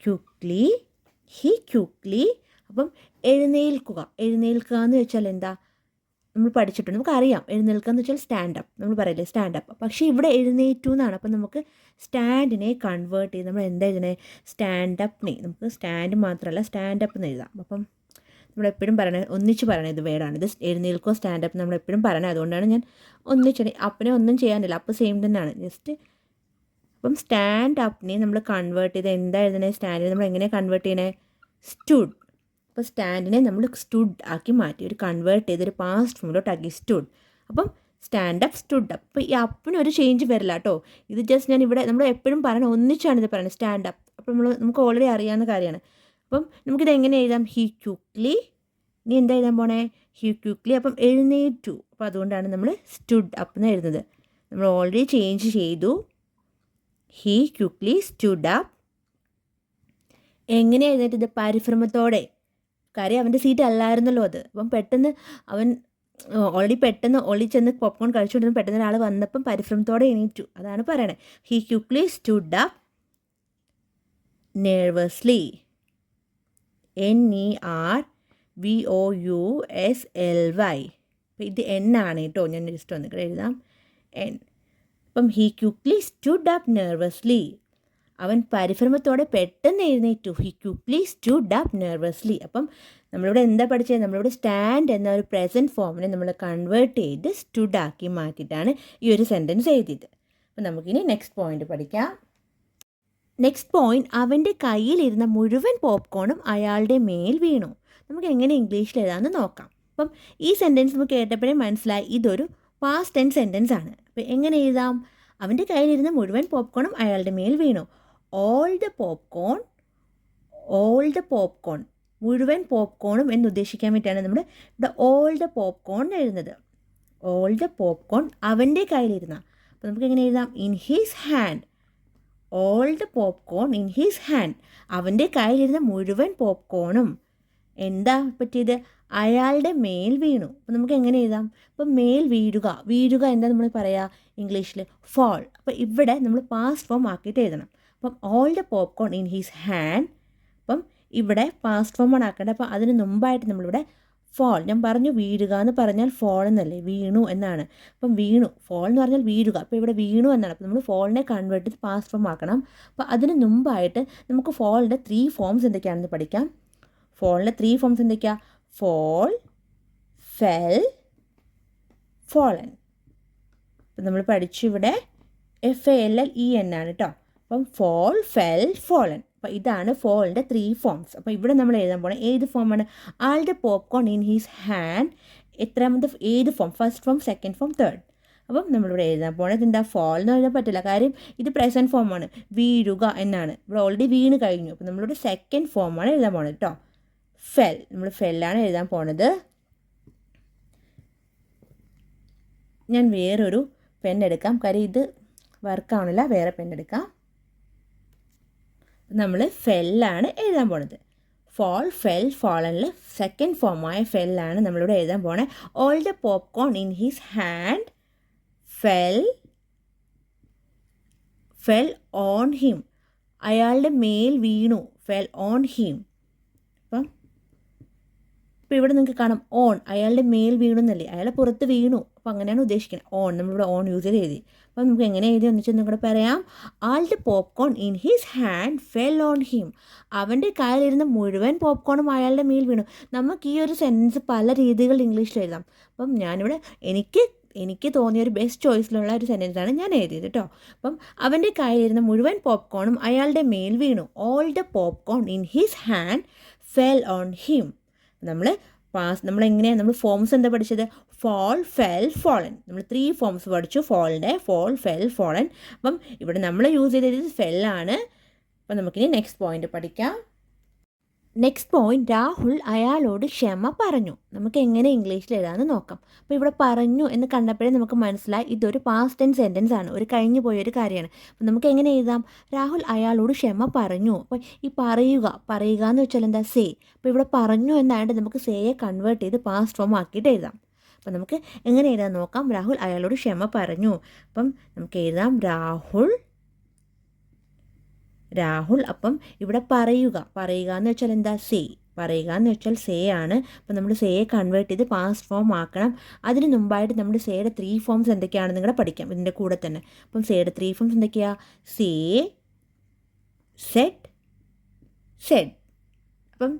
quickly. He quickly. അപ്പം എഴുന്നേൽക്കുക, എഴുന്നേൽക്കുക എന്ന് വെച്ചാൽ എന്താ? നമ്മൾ പഠിച്ചിട്ടുണ്ട്, നമുക്കറിയാം. എഴുന്നേൽക്കുക എന്ന് വെച്ചാൽ സ്റ്റാൻഡ് അപ്പ്, നമ്മൾ പറയില്ലേ സ്റ്റാൻഡ് അപ്പ്. പക്ഷേ ഇവിടെ എഴുന്നേറ്റു എന്നാണ്. അപ്പം നമുക്ക് സ്റ്റാൻഡിനെ കൺവേർട്ട് ചെയ്ത് നമ്മൾ എന്താ എഴുതണേ? സ്റ്റാൻഡ് അപ്പിനെ. നമുക്ക് സ്റ്റാൻഡ് മാത്രമല്ല സ്റ്റാൻഡ് അപ്പ് എന്ന് എഴുതാം. അപ്പം നമ്മളെപ്പോഴും പറയണത് ഒന്നിച്ച് പറയണത് ഇത് വേർഡാണ്. ഇത് എഴുന്നേൽക്കോ സ്റ്റാൻഡ് അപ്പ് നമ്മളെപ്പോഴും പറയണത്. അതുകൊണ്ടാണ് ഞാൻ ഒന്നിച്ചടി. അപ്പിനെ ഒന്നും ചെയ്യാനില്ല, അപ്പ് സെയിം തന്നെയാണ്, ജസ്റ്റ്. അപ്പം സ്റ്റാൻഡ് അപ്പിനെ നമ്മൾ കൺവേർട്ട് ചെയ്ത് എന്താ എഴുതണേ? സ്റ്റാൻഡിനെ നമ്മൾ എങ്ങനെ കൺവേർട്ട് ചെയ്യണേ? സ്റ്റുഡ്. അപ്പോൾ സ്റ്റാൻഡിനെ നമ്മൾ സ്റ്റുഡ് ആക്കി മാറ്റി, ഒരു കൺവേർട്ട് ചെയ്ത് ഒരു പാസ്റ്റ് ഫോമിലോട്ടാക്കി, സ്റ്റുഡ്. അപ്പം സ്റ്റാൻഡ് അപ്പ്, സ്റ്റുഡ് അപ്പ്. അപ്പോൾ ഈ അപ്പിന് ഒരു ചേഞ്ച് വരില്ല കേട്ടോ. ഇത് ജസ്റ്റ് ഞാൻ ഇവിടെ നമ്മൾ എപ്പോഴും പറയണത് ഒന്നിച്ചാണ് ഇത് പറയുന്നത്, സ്റ്റാൻഡ് അപ്പ്. അപ്പോൾ നമുക്ക് ഓൾറെഡി അറിയാവുന്ന കാര്യമാണ്. അപ്പം നമുക്കിത് എങ്ങനെ എഴുതാം? He quickly. ഇനി എന്താ എഴുതാൻ പോണേ? He quickly. അപ്പം എഴുന്നേറ്റു. അപ്പോൾ അതുകൊണ്ടാണ് നമ്മൾ സ്റ്റുഡ് അപ്പ് എന്ന് എഴുതുന്നത്. നമ്മൾ ഓൾറെഡി ചേഞ്ച് ചെയ്തു. He quickly stood up. എങ്ങനെ എഴുന്നേറ്റത്? പരിഭ്രമത്തോടെ. കാര്യം അവൻ്റെ സീറ്റ് അല്ലായിരുന്നല്ലോ അത്. അപ്പം പെട്ടെന്ന് അവൻ പെട്ടെന്ന് ചെന്ന് പോപ്കോൺ കഴിച്ചുകൊണ്ടിരുന്ന പെട്ടെന്ന് ഒരാൾ വന്നപ്പം പരിഭ്രമത്തോടെ എണീറ്റു. അതാണ് പറയണേ. He quickly stood up nervously. NERVOUSLY. അപ്പം ഇത് ആണ് കേട്ടോ. ഞാൻ ജസ്റ്റ് ഒന്ന് എഴുതാം, N. അപ്പം he quickly stood up nervously. അവൻ പരിഭ്രമത്തോടെ പെട്ടെന്ന് എഴുന്നേറ്റു. He quickly stood up nervously. അപ്പം നമ്മളിവിടെ എന്താ പഠിച്ചത്? നമ്മളിവിടെ സ്റ്റാൻഡ് എന്ന ഒരു പ്രസൻറ്റ് ഫോമിനെ നമ്മൾ കൺവേർട്ട് ചെയ്ത് സ്റ്റുഡ് ആക്കി മാറ്റിയിട്ടാണ് ഈ ഒരു സെൻറ്റൻസ് എഴുതിയത്. അപ്പം നമുക്കിനി നെക്സ്റ്റ് പോയിന്റ് പഠിക്കാം. നെക്സ്റ്റ് പോയിന്റ്, അവൻ്റെ കയ്യിലിരുന്ന മുഴുവൻ പോപ്കോണും അയാളുടെ മേൽ വീണു. നമുക്ക് എങ്ങനെ ഇംഗ്ലീഷിൽ എഴുതാമെന്ന് നോക്കാം. അപ്പം ഈ സെൻറ്റൻസ് നമുക്ക് കേട്ടപ്പോഴേ മനസ്സിലായി ഇതൊരു പാസ്റ്റ് ടെൻസ് സെൻറ്റൻസ് ആണ്. അപ്പോൾ എങ്ങനെ എഴുതാം? അവൻ്റെ കയ്യിലിരുന്ന മുഴുവൻ പോപ്കോണും അയാളുടെ മേൽ വീണു. All the popcorn, all the popcorn. മുഴുവൻ പോപ്കോണും എന്ന് ഉദ്ദേശിക്കാൻ വേണ്ടിയിട്ടാണ് നമ്മുടെ ഇവിടെ ഓൾ ദ പോപ്കോൺ എഴുതുന്നത്. ഓൾ ദ പോപ്കോൺ അവൻ്റെ കയ്യിലിരുന്ന. അപ്പോൾ നമുക്ക് എങ്ങനെ എഴുതാം? In his hand. All the popcorn in his hand. അവൻ്റെ കയ്യിലിരുന്ന മുഴുവൻ പോപ്കോണും എന്താ പറ്റിയത്? അയാളുടെ മേൽ വീണു. അപ്പോൾ നമുക്ക് എങ്ങനെ എഴുതാം? അപ്പം മേൽ വീഴുക, വീഴുക എന്താ നമ്മൾ പറയുക ഇംഗ്ലീഷിൽ? ഫാൾ. അപ്പോൾ ഇവിടെ നമ്മൾ പാസ്റ്റ് ഫോം ആക്കിയിട്ട് എഴുതണം. അപ്പം all the popcorn in his hand. അപ്പം ഇവിടെ പാസ്റ്റ് ഫോമാണ് ആക്കേണ്ടത്. അപ്പോൾ അതിന് മുമ്പായിട്ട് നമ്മളിവിടെ ഫോൾ. ഞാൻ പറഞ്ഞു വീഴുക എന്ന് പറഞ്ഞാൽ ഫോൾ എന്നല്ലേ, വീണു എന്നാണ്. അപ്പം വീണു, ഫോൾ എന്ന് പറഞ്ഞാൽ വീഴുക. അപ്പോൾ ഇവിടെ വീണു എന്നാണ്. അപ്പോൾ നമ്മൾ ഫോളിനെ കൺവേർട്ട് ചെയ്ത് പാസ്റ്റ് ഫോം ആക്കണം. അപ്പോൾ അതിന് മുമ്പായിട്ട് നമുക്ക് ഫോളിൻ്റെ 3 ഫോംസ് എന്തൊക്കെയാണെന്ന് പഠിക്കാം. ഫോളിൻ്റെ 3 ഫോംസ് എന്തൊക്കെയാണ്? Fall, fell, fallen. അപ്പം നമ്മൾ പഠിച്ചു ഇവിടെ FALLE എന്നാണ് കേട്ടോ. അപ്പം fall, fell, fallen. അപ്പോൾ ഇതാണ് ഫോളിൻ്റെ 3 ഫോംസ്. അപ്പോൾ ഇവിടെ നമ്മൾ എഴുതാൻ പോകണം ഏത് ഫോമാണ്? ആളുടെ പോപ്കോൺ ഇൻ ഹിസ് ഹാൻഡ് എത്രാമത്തെ ഏത് form? First form, second form, third. അപ്പം നമ്മളിവിടെ എഴുതാൻ പോകണത് എന്താ? ഫോൾ എന്ന് എഴുതാൻ പറ്റില്ല, കാര്യം ഇത് പ്രസൻറ്റ് ഫോമാണ്, വീഴുക എന്നാണ്. ഇവിടെ ഓൾറെഡി വീണ് കഴിഞ്ഞു. അപ്പോൾ നമ്മളിവിടെ സെക്കൻഡ് ഫോമാണ് എഴുതാൻ പോകണത് കേട്ടോ. ഫെൽ, നമ്മൾ ഫെല്ലാണ് എഴുതാൻ പോണത്. ഞാൻ വേറൊരു പെൻ എടുക്കാം, കാര്യം ഇത് വർക്കാവണില്ല, വേറെ പെൻ എടുക്കാം. നമ്മൾ ഫെല്ലാണ് എഴുതാൻ പോണത്. ഫോൾ, ഫെൽ, ഫോളനിൽ സെക്കൻഡ് ഫോമായ ഫെല്ലാണ് നമ്മളിവിടെ എഴുതാൻ പോണേ. All the popcorn in his hand fell on him. അയാളുടെ മേൽ വീണു, ഫെൽ ഓൺ ഹിം. അപ്പം ഇവിടെ നിങ്ങൾക്ക് കാണാം ഓൺ, അയാളുടെ മേൽ വീണു എന്നല്ലേ, അയാളെ പുറത്ത് വീണു. അപ്പോൾ അങ്ങനെയാണ് ഉദ്ദേശിക്കുന്നത്. ഓൺ, നമ്മളിവിടെ ഓൺ യൂസ് ചെയ്ത് എഴുതി. അപ്പം നമുക്ക് എങ്ങനെ എഴുതി ഒന്നിച്ചൊന്നും കൂടെ പറയാം. ആളുടെ popcorn in his hand fell on him. അവൻ്റെ കയ്യിലിരുന്ന മുഴുവൻ പോപ്കോണും അയാളുടെ മേൽ വീണു. നമുക്ക് ഈ ഒരു സെൻറ്റൻസ് പല രീതികളിൽ ഇംഗ്ലീഷിൽ എഴുതാം. അപ്പം ഞാനിവിടെ എനിക്ക് തോന്നിയ ഒരു ബെസ്റ്റ് ചോയ്സിലുള്ള ഒരു സെൻറ്റൻസാണ് ഞാൻ എഴുതിയത് കേട്ടോ. അപ്പം അവൻ്റെ കയ്യിലിരുന്ന മുഴുവൻ പോപ്കോണും അയാളുടെ മേൽ വീണു. All the popcorn in his hand fell on him. നമ്മളെങ്ങനെയാണ് നമ്മൾ ഫോംസ് എന്താ പഠിച്ചത്? Fall, fell, fallen. നമ്മൾ 3 ഫോംസ് പഠിച്ചു ഫോളിൻ്റെ. Fall, fell, fallen. അപ്പം ഇവിടെ നമ്മൾ യൂസ് ചെയ്തത് ഫെല്ലാണ്. അപ്പം നമുക്കിനി നെക്സ്റ്റ് പോയിന്റ് പഠിക്കാം. നെക്സ്റ്റ് പോയിന്റ്, രാഹുൽ അയാളോട് ക്ഷമ പറഞ്ഞു. നമുക്ക് എങ്ങനെ ഇംഗ്ലീഷിൽ എഴുതാമെന്ന് നോക്കാം. അപ്പോൾ ഇവിടെ പറഞ്ഞു എന്ന് കണ്ടപ്പോഴേ നമുക്ക് മനസ്സിലായി ഇതൊരു പാസ്റ്റ് ടെൻസ് സെൻറ്റൻസ് ആണ്, ഒരു കഴിഞ്ഞു പോയൊരു കാര്യമാണ്. അപ്പോൾ നമുക്ക് എങ്ങനെ എഴുതാം? രാഹുൽ അയാളോട് ക്ഷമ പറഞ്ഞു. അപ്പോൾ ഈ പറയുക എന്ന് വെച്ചാൽ എന്താ? സേ. അപ്പോൾ ഇവിടെ പറഞ്ഞു എന്നായിട്ട് നമുക്ക് സേയെ കൺവേർട്ട് ചെയ്ത് പാസ്റ്റ് ഫോം ആക്കിയിട്ട് എഴുതാം. അപ്പം നമുക്ക് എങ്ങനെ എഴുതാൻ നോക്കാം. രാഹുൽ അയാളോട് ക്ഷമ പറഞ്ഞു. അപ്പം നമുക്ക് എഴുതാം രാഹുൽ. അപ്പം ഇവിടെ പറയുക എന്ന് വെച്ചാൽ എന്താ? സേ. പറയുക എന്ന് വെച്ചാൽ സേ ആണ്. അപ്പം നമ്മൾ സേയെ കൺവേർട്ട് ചെയ്ത് പാസ്റ്റ് ഫോം ആക്കണം. അതിന് മുമ്പായിട്ട് നമ്മൾ സേയുടെ 3 ഫോംസ് എന്തൊക്കെയാണെന്ന് കൂടെ പഠിക്കാം ഇതിൻ്റെ കൂടെ തന്നെ. അപ്പം സേയുടെ 3 ഫോംസ് എന്തൊക്കെയാണ്? Say, set, said. അപ്പം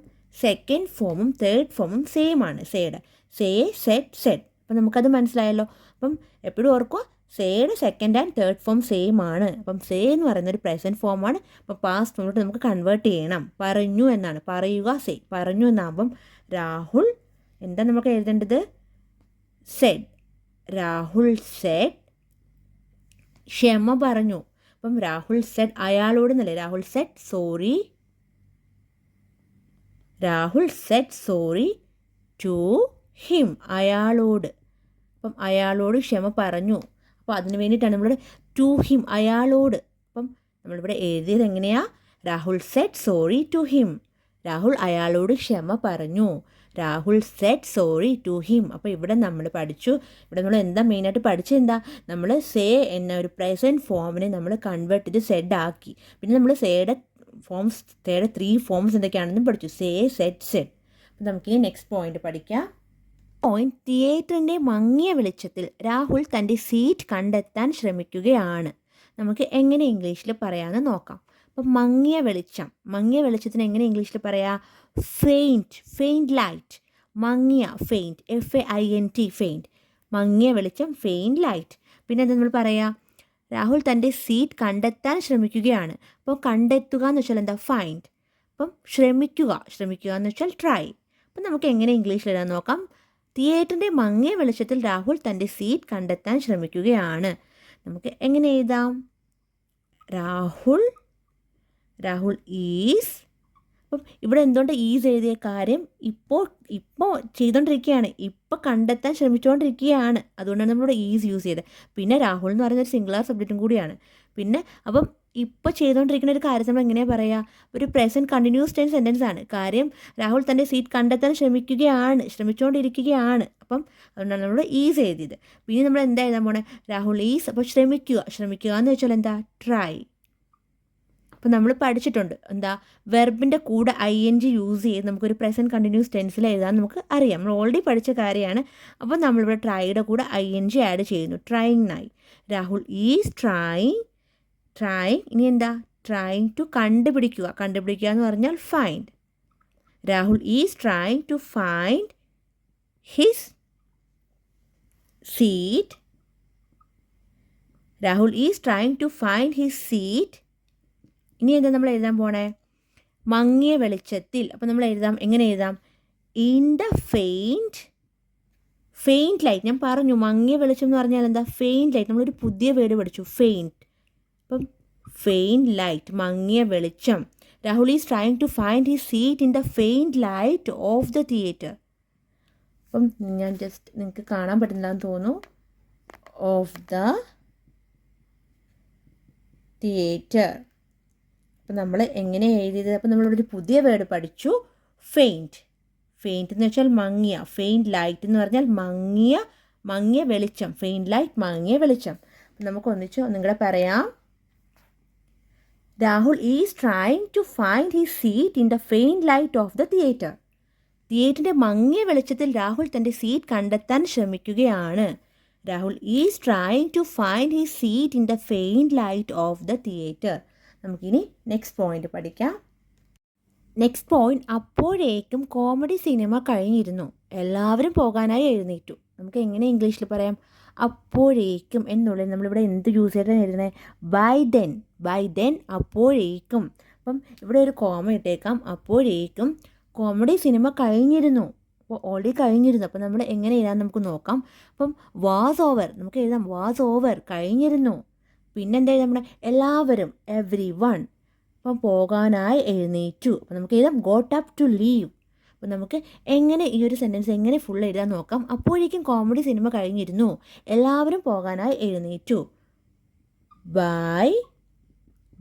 സെക്കൻഡ് ഫോമും തേർഡ് ഫോമും സെയിം ആണ് സേയുടെ. Say, set, said. അപ്പം നമുക്കത് മനസ്സിലായല്ലോ. അപ്പം എപ്പോഴും ഓർക്കുക, സേയുടെ second and third form same ആണ്. അപ്പം സേ എന്ന് പറയുന്ന ഒരു പ്രസൻറ്റ് ഫോമാണ്. അപ്പം പാസ്റ്റ് ഫോമിലോട്ട് നമുക്ക് കൺവേർട്ട് ചെയ്യണം. പറഞ്ഞു എന്നാണ്, പറയുക സേ. പറഞ്ഞു എന്നാകുമ്പം രാഹുൽ എന്താ നമുക്ക് എഴുതേണ്ടത്? സെഡ്. രാഹുൽ സെഡ്, ക്ഷമ പറഞ്ഞു. അപ്പം രാഹുൽ സെഡ് അയാളോട് എന്നല്ലേ, Rahul said sorry. Rahul said sorry to him, അയാളോട്. അപ്പം അയാളോട് ക്ഷമ പറഞ്ഞു. അപ്പോൾ അതിന് വേണ്ടിയിട്ടാണ് നമ്മളിവിടെ ടു ഹിം, അയാളോട്. അപ്പം നമ്മളിവിടെ എഴുതിയത് എങ്ങനെയാണ്? Rahul said sorry to him. Rahul അയാളോട് ക്ഷമ പറഞ്ഞു. Rahul said sorry to him. അപ്പോൾ ഇവിടെ നമ്മൾ പഠിച്ചു, ഇവിടെ നമ്മൾ എന്താ മെയിനായിട്ട് പഠിച്ചെന്താ? നമ്മൾ സേ എന്ന ഒരു പ്രസൻറ്റ് ഫോമിനെ നമ്മൾ കൺവേർട്ട് ചെയ്ത് സെഡ് ആക്കി. പിന്നെ നമ്മൾ സേയുടെ 3 ഫോംസ് എന്തൊക്കെയാണെന്നും പഠിച്ചു. Say, said, said. അപ്പം നമുക്കിനി നെക്സ്റ്റ് പോയിന്റ് പഠിക്കാം. തിയേറ്ററിൻ്റെ മങ്ങിയ വെളിച്ചത്തിൽ രാഹുൽ തൻ്റെ സീറ്റ് കണ്ടെത്താൻ ശ്രമിക്കുകയാണ്. നമുക്ക് എങ്ങനെ ഇംഗ്ലീഷിൽ പറയാമെന്ന് നോക്കാം. അപ്പം മങ്ങിയ വെളിച്ചത്തിന് എങ്ങനെ ഇംഗ്ലീഷിൽ പറയാം? Faint light. മങ്ങിയ, ഫെയിൻറ്റ്, FAINT, ഫെയിൻറ്റ്. മങ്ങിയ വെളിച്ചം, ഫെയിൻറ്റ് ലൈറ്റ്. പിന്നെ എന്താ നമ്മൾ പറയാം? രാഹുൽ തൻ്റെ സീറ്റ് കണ്ടെത്താൻ ശ്രമിക്കുകയാണ്. അപ്പോൾ കണ്ടെത്തുക എന്ന് വെച്ചാൽ എന്താ? ഫൈൻഡ്. അപ്പം ശ്രമിക്കുക എന്ന് വെച്ചാൽ ട്രൈ. അപ്പം നമുക്ക് എങ്ങനെ ഇംഗ്ലീഷിൽ എഴുതാൻ നോക്കാം. തിയേറ്ററിൻ്റെ മങ്ങിയ വെളിച്ചത്തിൽ രാഹുൽ തൻ്റെ സീറ്റ് കണ്ടെത്താൻ ശ്രമിക്കുകയാണ്. നമുക്ക് എങ്ങനെ എഴുതാം? രാഹുൽ ഈസ്. അപ്പം ഇവിടെ എന്തുകൊണ്ട് ഈസ് എഴുതിയ കാര്യം? ഇപ്പോൾ ചെയ്തുകൊണ്ടിരിക്കുകയാണ്, ഇപ്പോൾ കണ്ടെത്താൻ ശ്രമിച്ചുകൊണ്ടിരിക്കുകയാണ്. അതുകൊണ്ടാണ് നമ്മളിവിടെ ഈസ് യൂസ് ചെയ്തത്. പിന്നെ രാഹുൽ എന്ന് പറയുന്ന ഒരു സിംഗുലർ സബ്ജക്റ്റും കൂടിയാണ്. പിന്നെ അപ്പം ഇപ്പോൾ ചെയ്തുകൊണ്ടിരിക്കുന്ന ഒരു കാര്യം നമ്മൾ എങ്ങനെയാണ് പറയുക? ഒരു പ്രസൻറ്റ് കണ്ടിന്യൂസ് ടെൻസ് സെൻറ്റൻസ് ആണ്. കാര്യം രാഹുൽ തൻ്റെ സീറ്റ് കണ്ടെത്താൻ ശ്രമിച്ചുകൊണ്ടിരിക്കുകയാണ്. അപ്പം അതുകൊണ്ടാണ് നമ്മൾ ഈസ് എഴുതിയത്. പിന്നെ നമ്മൾ എന്താ എഴുതാൻ പോണേ? രാഹുൽ ഈസ്. അപ്പോൾ ശ്രമിക്കുക എന്ന് വെച്ചാൽ എന്താ? ട്രൈ. അപ്പോൾ നമ്മൾ പഠിച്ചിട്ടുണ്ട് എന്താ? വെർബിൻ്റെ കൂടെ ING യൂസ് ചെയ്ത് നമുക്കൊരു പ്രസൻറ്റ് കണ്ടിന്യൂസ് ടെൻസിൽ എഴുതാൻ നമുക്ക് അറിയാം, നമ്മൾ ഓൾറെഡി പഠിച്ച കാര്യമാണ്. അപ്പോൾ നമ്മളിവിടെ ട്രൈയുടെ കൂടെ ING ആഡ് ചെയ്യുന്നു. ട്രൈയിങ്. Rahul is trying. ഇനി എന്താ? ട്രൈങ് ടു കണ്ടുപിടിക്കുക എന്ന് പറഞ്ഞാൽ find. Rahul is trying to find his seat Rahul is trying to find his seat. ഇനി എന്താ നമ്മൾ എഴുതാൻ പോണേ? മങ്ങിയ വെളിച്ചത്തിൽ. അപ്പോൾ നമ്മൾ എഴുതാം, എങ്ങനെ എഴുതാം? In the faint light. ഞാൻ പറഞ്ഞു മങ്ങിയ വെളിച്ചം എന്ന് പറഞ്ഞാൽ എന്താ? Faint light. നമ്മളൊരു പുതിയ വേർഡ് പഠിച്ചു, ഫെയിൻറ്റ്. അപ്പം ഫെയിൻറ്റ് ലൈറ്റ്, മങ്ങിയ വെളിച്ചം. Rahul is trying to find his seat in the faint light of the theatre. അപ്പം ഞാൻ ജസ്റ്റ് നിങ്ങൾക്ക് കാണാൻ പറ്റുന്നതാന്ന് തോന്നുന്നു. Of the theatre. അപ്പം നമ്മൾ എങ്ങനെ എഴുതിയത്? അപ്പം നമ്മളിവിടെ ഒരു പുതിയ വേർഡ് പഠിച്ചു, ഫെയിൻറ്റ്. ഫെയിൻറ്റ് എന്ന് വെച്ചാൽ മങ്ങിയ, ഫെയിൻറ്റ് ലൈറ്റ് എന്ന് പറഞ്ഞാൽ മങ്ങിയ വെളിച്ചം. ഫെയിൻറ്റ് ലൈറ്റ്, മങ്ങിയ വെളിച്ചം. അപ്പം നമുക്ക് ഒന്നിച്ച് ഒന്നുകൂടെ പറയാം. Rahul is trying to find his seat in the faint light of the theatre. തിയേറ്ററിൻ്റെ മങ്ങിയ വെളിച്ചത്തിൽ രാഹുൽ തൻ്റെ സീറ്റ് കണ്ടെത്താൻ ശ്രമിക്കുകയാണ്. Rahul is trying to find his seat in the faint light of the theatre. നമുക്കിനി നെക്സ്റ്റ് പോയിന്റ് പഠിക്കാം. നെക്സ്റ്റ് പോയിന്റ്, അപ്പോഴേക്കും comedy സിനിമ കഴിഞ്ഞിരുന്നു. എല്ലാവരും പോകാനായി എഴുന്നേറ്റു. നമുക്ക് എങ്ങനെ ഇംഗ്ലീഷിൽ പറയാം? അപ്പോഴേക്കും എന്നുള്ളത് നമ്മളിവിടെ എന്ത് യൂസ് ചെയ്തിട്ടാണ് എഴുതുന്നത്? ബൈ ദെൻ അപ്പോഴേക്കും. അപ്പം ഇവിടെ ഒരു കോമ ഇട്ടേക്കാം. അപ്പോഴേക്കും കോമഡി സിനിമ കഴിഞ്ഞിരുന്നു. അപ്പോൾ ഓൾറെഡി കഴിഞ്ഞിരുന്നു. അപ്പോൾ നമ്മൾ എങ്ങനെ എഴുതാൻ നമുക്ക് നോക്കാം. അപ്പം വാസ് ഓവർ, നമുക്ക് എഴുതാം വാസ് ഓവർ, കഴിഞ്ഞിരുന്നു. പിന്നെന്താ നമ്മുടെ എല്ലാവരും, എവ്രി വൺ. അപ്പം പോകാനായി എഴുന്നേറ്റു. അപ്പം നമുക്ക് എഴുതാം ഗോട്ട് അപ്പ് ടു ലീവ്. അപ്പം നമുക്ക് എങ്ങനെ ഈ ഒരു സെൻറ്റൻസ് എങ്ങനെ ഫുൾ എഴുതാൻ നോക്കാം. അപ്പോഴേക്കും കോമഡി സിനിമ കഴിഞ്ഞിരുന്നു, എല്ലാവരും പോകാനായി എഴുന്നേറ്റു.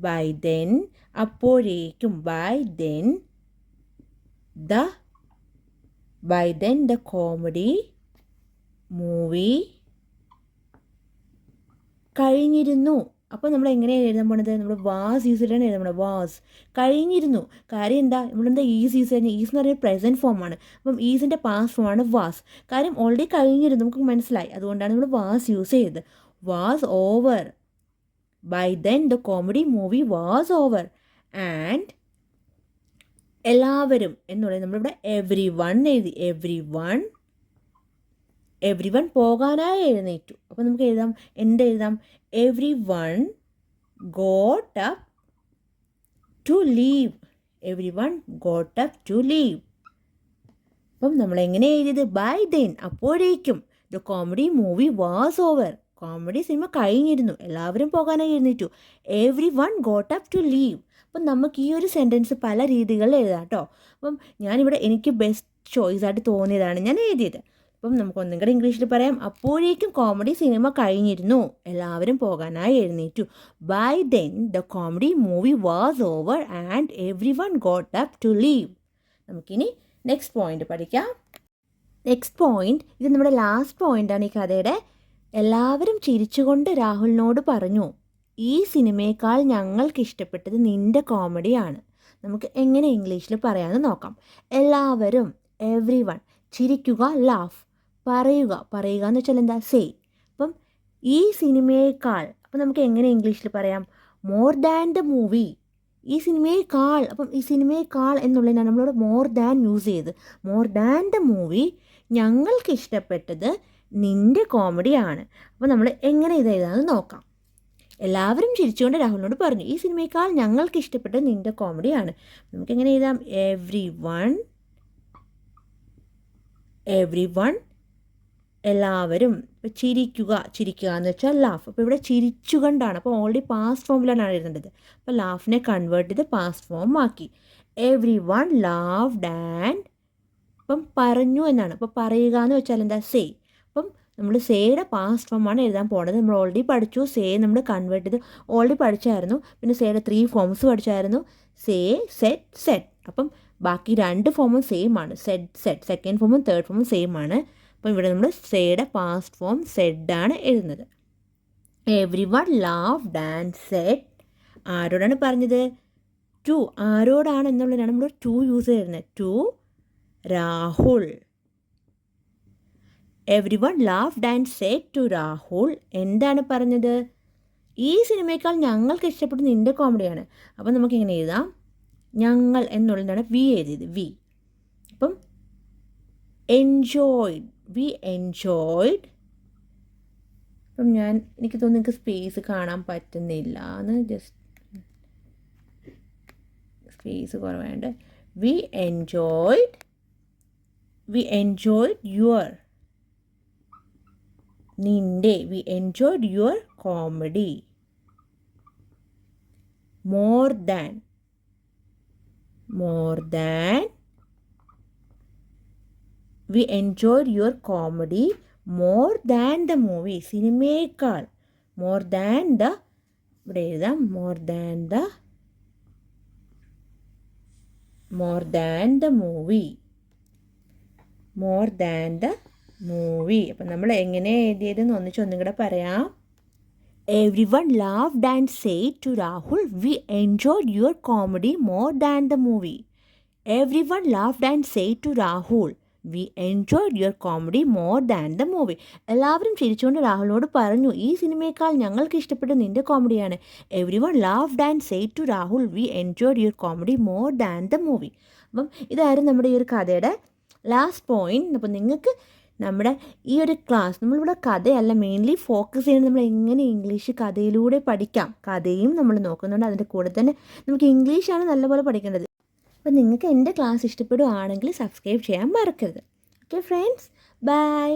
ബൈ ദെൻ, അപ്പോഴേക്കും, by then the comedy movie കഴിഞ്ഞിരുന്നു. അപ്പോൾ നമ്മൾ എങ്ങനെയാണ് എഴുതാൻ പോണത്? നമ്മൾ വാസ് യൂസ് ചെയ്തിട്ടാണ് എഴുതാൻ പോണത്. വാസ്, കഴിഞ്ഞിരുന്നു. കാര്യം എന്താ? നമ്മളെന്താ ഈസ് യൂസ് ചെയ്യുന്നത്? ഈസ് എന്ന് പറയുന്നത് പ്രസൻറ്റ് ഫോമാണ്. അപ്പം ഈസിൻ്റെ പാസ്റ്റ് ഫോമാണ് വാസ്. കാര്യം ഓൾറെഡി കഴിഞ്ഞിരുന്നു, നമുക്ക് മനസ്സിലായി. അതുകൊണ്ടാണ് നമ്മൾ വാസ് യൂസ് ചെയ്തത്. Was over. By then the comedy movie was over. And എല്ലാവരും എന്നുള്ളത് നമ്മളിവിടെ എവ്രി വൺ എഴുതി. എവ്രി വൺ പോകാനായി എഴുന്നേറ്റു. അപ്പോൾ നമുക്ക് എഴുതാം, എന്തെഴുതാം? Everyone got up to leave. Everyone got up to leave. അപ്പം നമ്മൾ എങ്ങനെ എഴുതിയത്? ബൈ ദെൻ, അപ്പോഴേക്കും, the comedy movie was over. Comedy സിനിമ കഴിഞ്ഞിരുന്നു, എല്ലാവരും പോകാനായി എഴുന്നേറ്റു. Everyone got up to leave. അപ്പം നമുക്ക് ഈ ഒരു സെൻറ്റൻസ് പല രീതികളിൽ എഴുതാം കേട്ടോ. അപ്പം ഞാനിവിടെ എനിക്ക് ബെസ്റ്റ് ചോയ്സ് ആയിട്ട് തോന്നിയതാണ് ഞാൻ എഴുതിയത്. അപ്പം നമുക്ക് ഒന്നും കൂടെ ഇംഗ്ലീഷിൽ പറയാം. അപ്പോഴേക്കും കോമഡി സിനിമ കഴിഞ്ഞിരുന്നു, എല്ലാവരും പോകാനായി എഴുന്നേറ്റു. By then the comedy movie was over and everyone got up to leave. നമുക്കിനി നെക്സ്റ്റ് പോയിന്റ് പഠിക്കാം. നെക്സ്റ്റ് പോയിന്റ്, ഇത് നമ്മുടെ ലാസ്റ്റ് പോയിൻ്റാണ് ഈ കഥയുടെ. എല്ലാവരും ചിരിച്ചുകൊണ്ട് രാഹുലിനോട് പറഞ്ഞു, ഈ സിനിമയേക്കാൾ ഞങ്ങൾക്ക് ഇഷ്ടപ്പെട്ടത് നിൻ്റെ കോമഡിയാണ്. നമുക്ക് എങ്ങനെ ഇംഗ്ലീഷിൽ പറയാമെന്ന് നോക്കാം. എല്ലാവരും, എവ്രി വൺ, ചിരിക്കുക, ലാഫ്, പറയുക എന്ന് വെച്ചാൽ എന്താ? സേ. അപ്പം ഈ സിനിമയേക്കാൾ, അപ്പം നമുക്ക് എങ്ങനെ ഇംഗ്ലീഷിൽ പറയാം? More than the movie. ഈ സിനിമയേക്കാൾ, അപ്പം ഈ സിനിമയേക്കാൾ എന്നുള്ളതിനാണ് നമ്മളിവിടെ മോർ ദാൻ യൂസ് ചെയ്ത്. മോർ ദാൻ ദ മൂവി, ഞങ്ങൾക്ക് ഇഷ്ടപ്പെട്ടത് നിൻ്റെ കോമഡിയാണ്. അപ്പോൾ നമ്മൾ എങ്ങനെ ഇത് എഴുതാമെന്ന് നോക്കാം. എല്ലാവരും ചിരിച്ചുകൊണ്ട് രാഹുലിനോട് പറഞ്ഞു, ഈ സിനിമയേക്കാൾ ഞങ്ങൾക്ക് ഇഷ്ടപ്പെട്ടത് നിൻ്റെ കോമഡിയാണ്. നമുക്ക് എങ്ങനെ എഴുതാം? എവ്രി വൺ, എല്ലാവരും. ഇപ്പോൾ ചിരിക്കുക എന്ന് വെച്ചാൽ ലാഫ്. അപ്പോൾ ഇവിടെ ചിരിച്ചുകൊണ്ടാണ്, അപ്പോൾ ഓൾറെഡി പാസ്റ്റ് ഫോമിലാണ് എഴുതേണ്ടത്. അപ്പോൾ ലാഫിനെ കൺവേർട്ട് ചെയ്ത് പാസ്റ്റ് ഫോം ആക്കി. എവ്രി വൺ ലാഫ്ഡ് ആൻഡ്, അപ്പം പറഞ്ഞു എന്നാണ്. അപ്പോൾ പറയുക എന്ന് വെച്ചാൽ എന്താ? സേ. അപ്പം നമ്മൾ സേയുടെ പാസ്റ്റ് ഫോമാണ് എഴുതാൻ പോകുന്നത്. നമ്മൾ ഓൾറെഡി പഠിച്ചു. സേ നമ്മൾ കൺവേർട്ട് ചെയ്ത് ഓൾറെഡി പഠിച്ചായിരുന്നു. പിന്നെ സേയുടെ 3 ഫോംസ് പഠിച്ചായിരുന്നു. Say, said. അപ്പം ബാക്കി 2 ഫോമും സെയിം ആണ്. സെറ്റ്, സെക്കൻഡ് ഫോമും തേർഡ് ഫോമും സെയിം ആണ്. അപ്പം ഇവിടെ നമ്മൾ സേയുടെ പാസ്റ്റ് ഫോം സെഡാണ് എഴുതുന്നത്. Everyone laughed and said. ആരോടാണ് പറഞ്ഞത്? ടു. ആരോടാണ് എന്നുള്ളതാണ് നമ്മൾ ടു യൂസ് ചെയ്യുന്നത്. To Rahul. Everyone laughed and said to Rahul. എന്താണ് പറഞ്ഞത്? ഈ സിനിമയേക്കാൾ ഞങ്ങൾക്ക് ഇഷ്ടപ്പെട്ട നിൻ്റെ കോമഡിയാണ്. അപ്പം നമുക്ക് എങ്ങനെ എഴുതാം? ഞങ്ങൾ എന്നുള്ളതാണ് വി എഴുതിയത്. വി. അപ്പം എൻജോയ്ഡ്, വി എൻജോയ്ഡ് അപ്പം എനിക്ക് തോന്നുന്നു നിങ്ങൾക്ക് സ്പേസ് കാണാൻ പറ്റുന്നില്ല എന്ന്, ജസ്റ്റ് സ്പേസ് കുറവുണ്ട്. വി എൻജോയ്ഡ് യുവർ, നിൻ്റെ, we enjoyed your comedy. More than, we enjoyed your comedy more than the movie, സിനിമയേക്കാൾ. മോർ ദാൻ ദ, ഇവിടെ എഴുതാം, more than the movie. More than the movie. അപ്പം നമ്മൾ എങ്ങനെ എഴുതിയതെന്ന് ഒന്നും കൂടെ പറയാം. Everyone laughed and said to Rahul, "We enjoyed your comedy more than the movie." Everyone laughed and said to Rahul, "We enjoyed your comedy more than the movie." എല്ലാവരും ചിരിച്ചുകൊണ്ട് രാഹുലിനോട് പറഞ്ഞു, ഈ സിനിമയേക്കാൾ ഞങ്ങൾക്ക് ഇഷ്ടപ്പെട്ടത് നിൻ്റെ കോമഡിയാണ്. Everyone laughed and said to Rahul, "We enjoyed your comedy more than the movie." അപ്പം ഇതായിരുന്നു നമ്മുടെ ഈ ഒരു കഥയുടെ ലാസ്റ്റ് പോയിന്റ്. അപ്പം നിങ്ങൾക്ക് നമ്മുടെ ഈ ഒരു ക്ലാസ്, നമ്മളിവിടെ കഥയല്ല മെയിൻലി ഫോക്കസ് ചെയ്യുന്നത് നമ്മൾ എങ്ങനെ ഇംഗ്ലീഷ് കഥയിലൂടെ പഠിക്കാം. കഥയും നമ്മൾ നോക്കുന്നുണ്ട്, അതിൻ്റെ കൂടെ തന്നെ നമുക്ക് ഇംഗ്ലീഷാണ് നല്ലപോലെ പഠിക്കേണ്ടത്. അപ്പോൾ നിങ്ങൾക്ക് എൻ്റെ ക്ലാസ് ഇഷ്ടപ്പെടുകയാണെങ്കിൽ സബ്സ്ക്രൈബ് ചെയ്യാൻ മറക്കരുത്. Okay friends, by.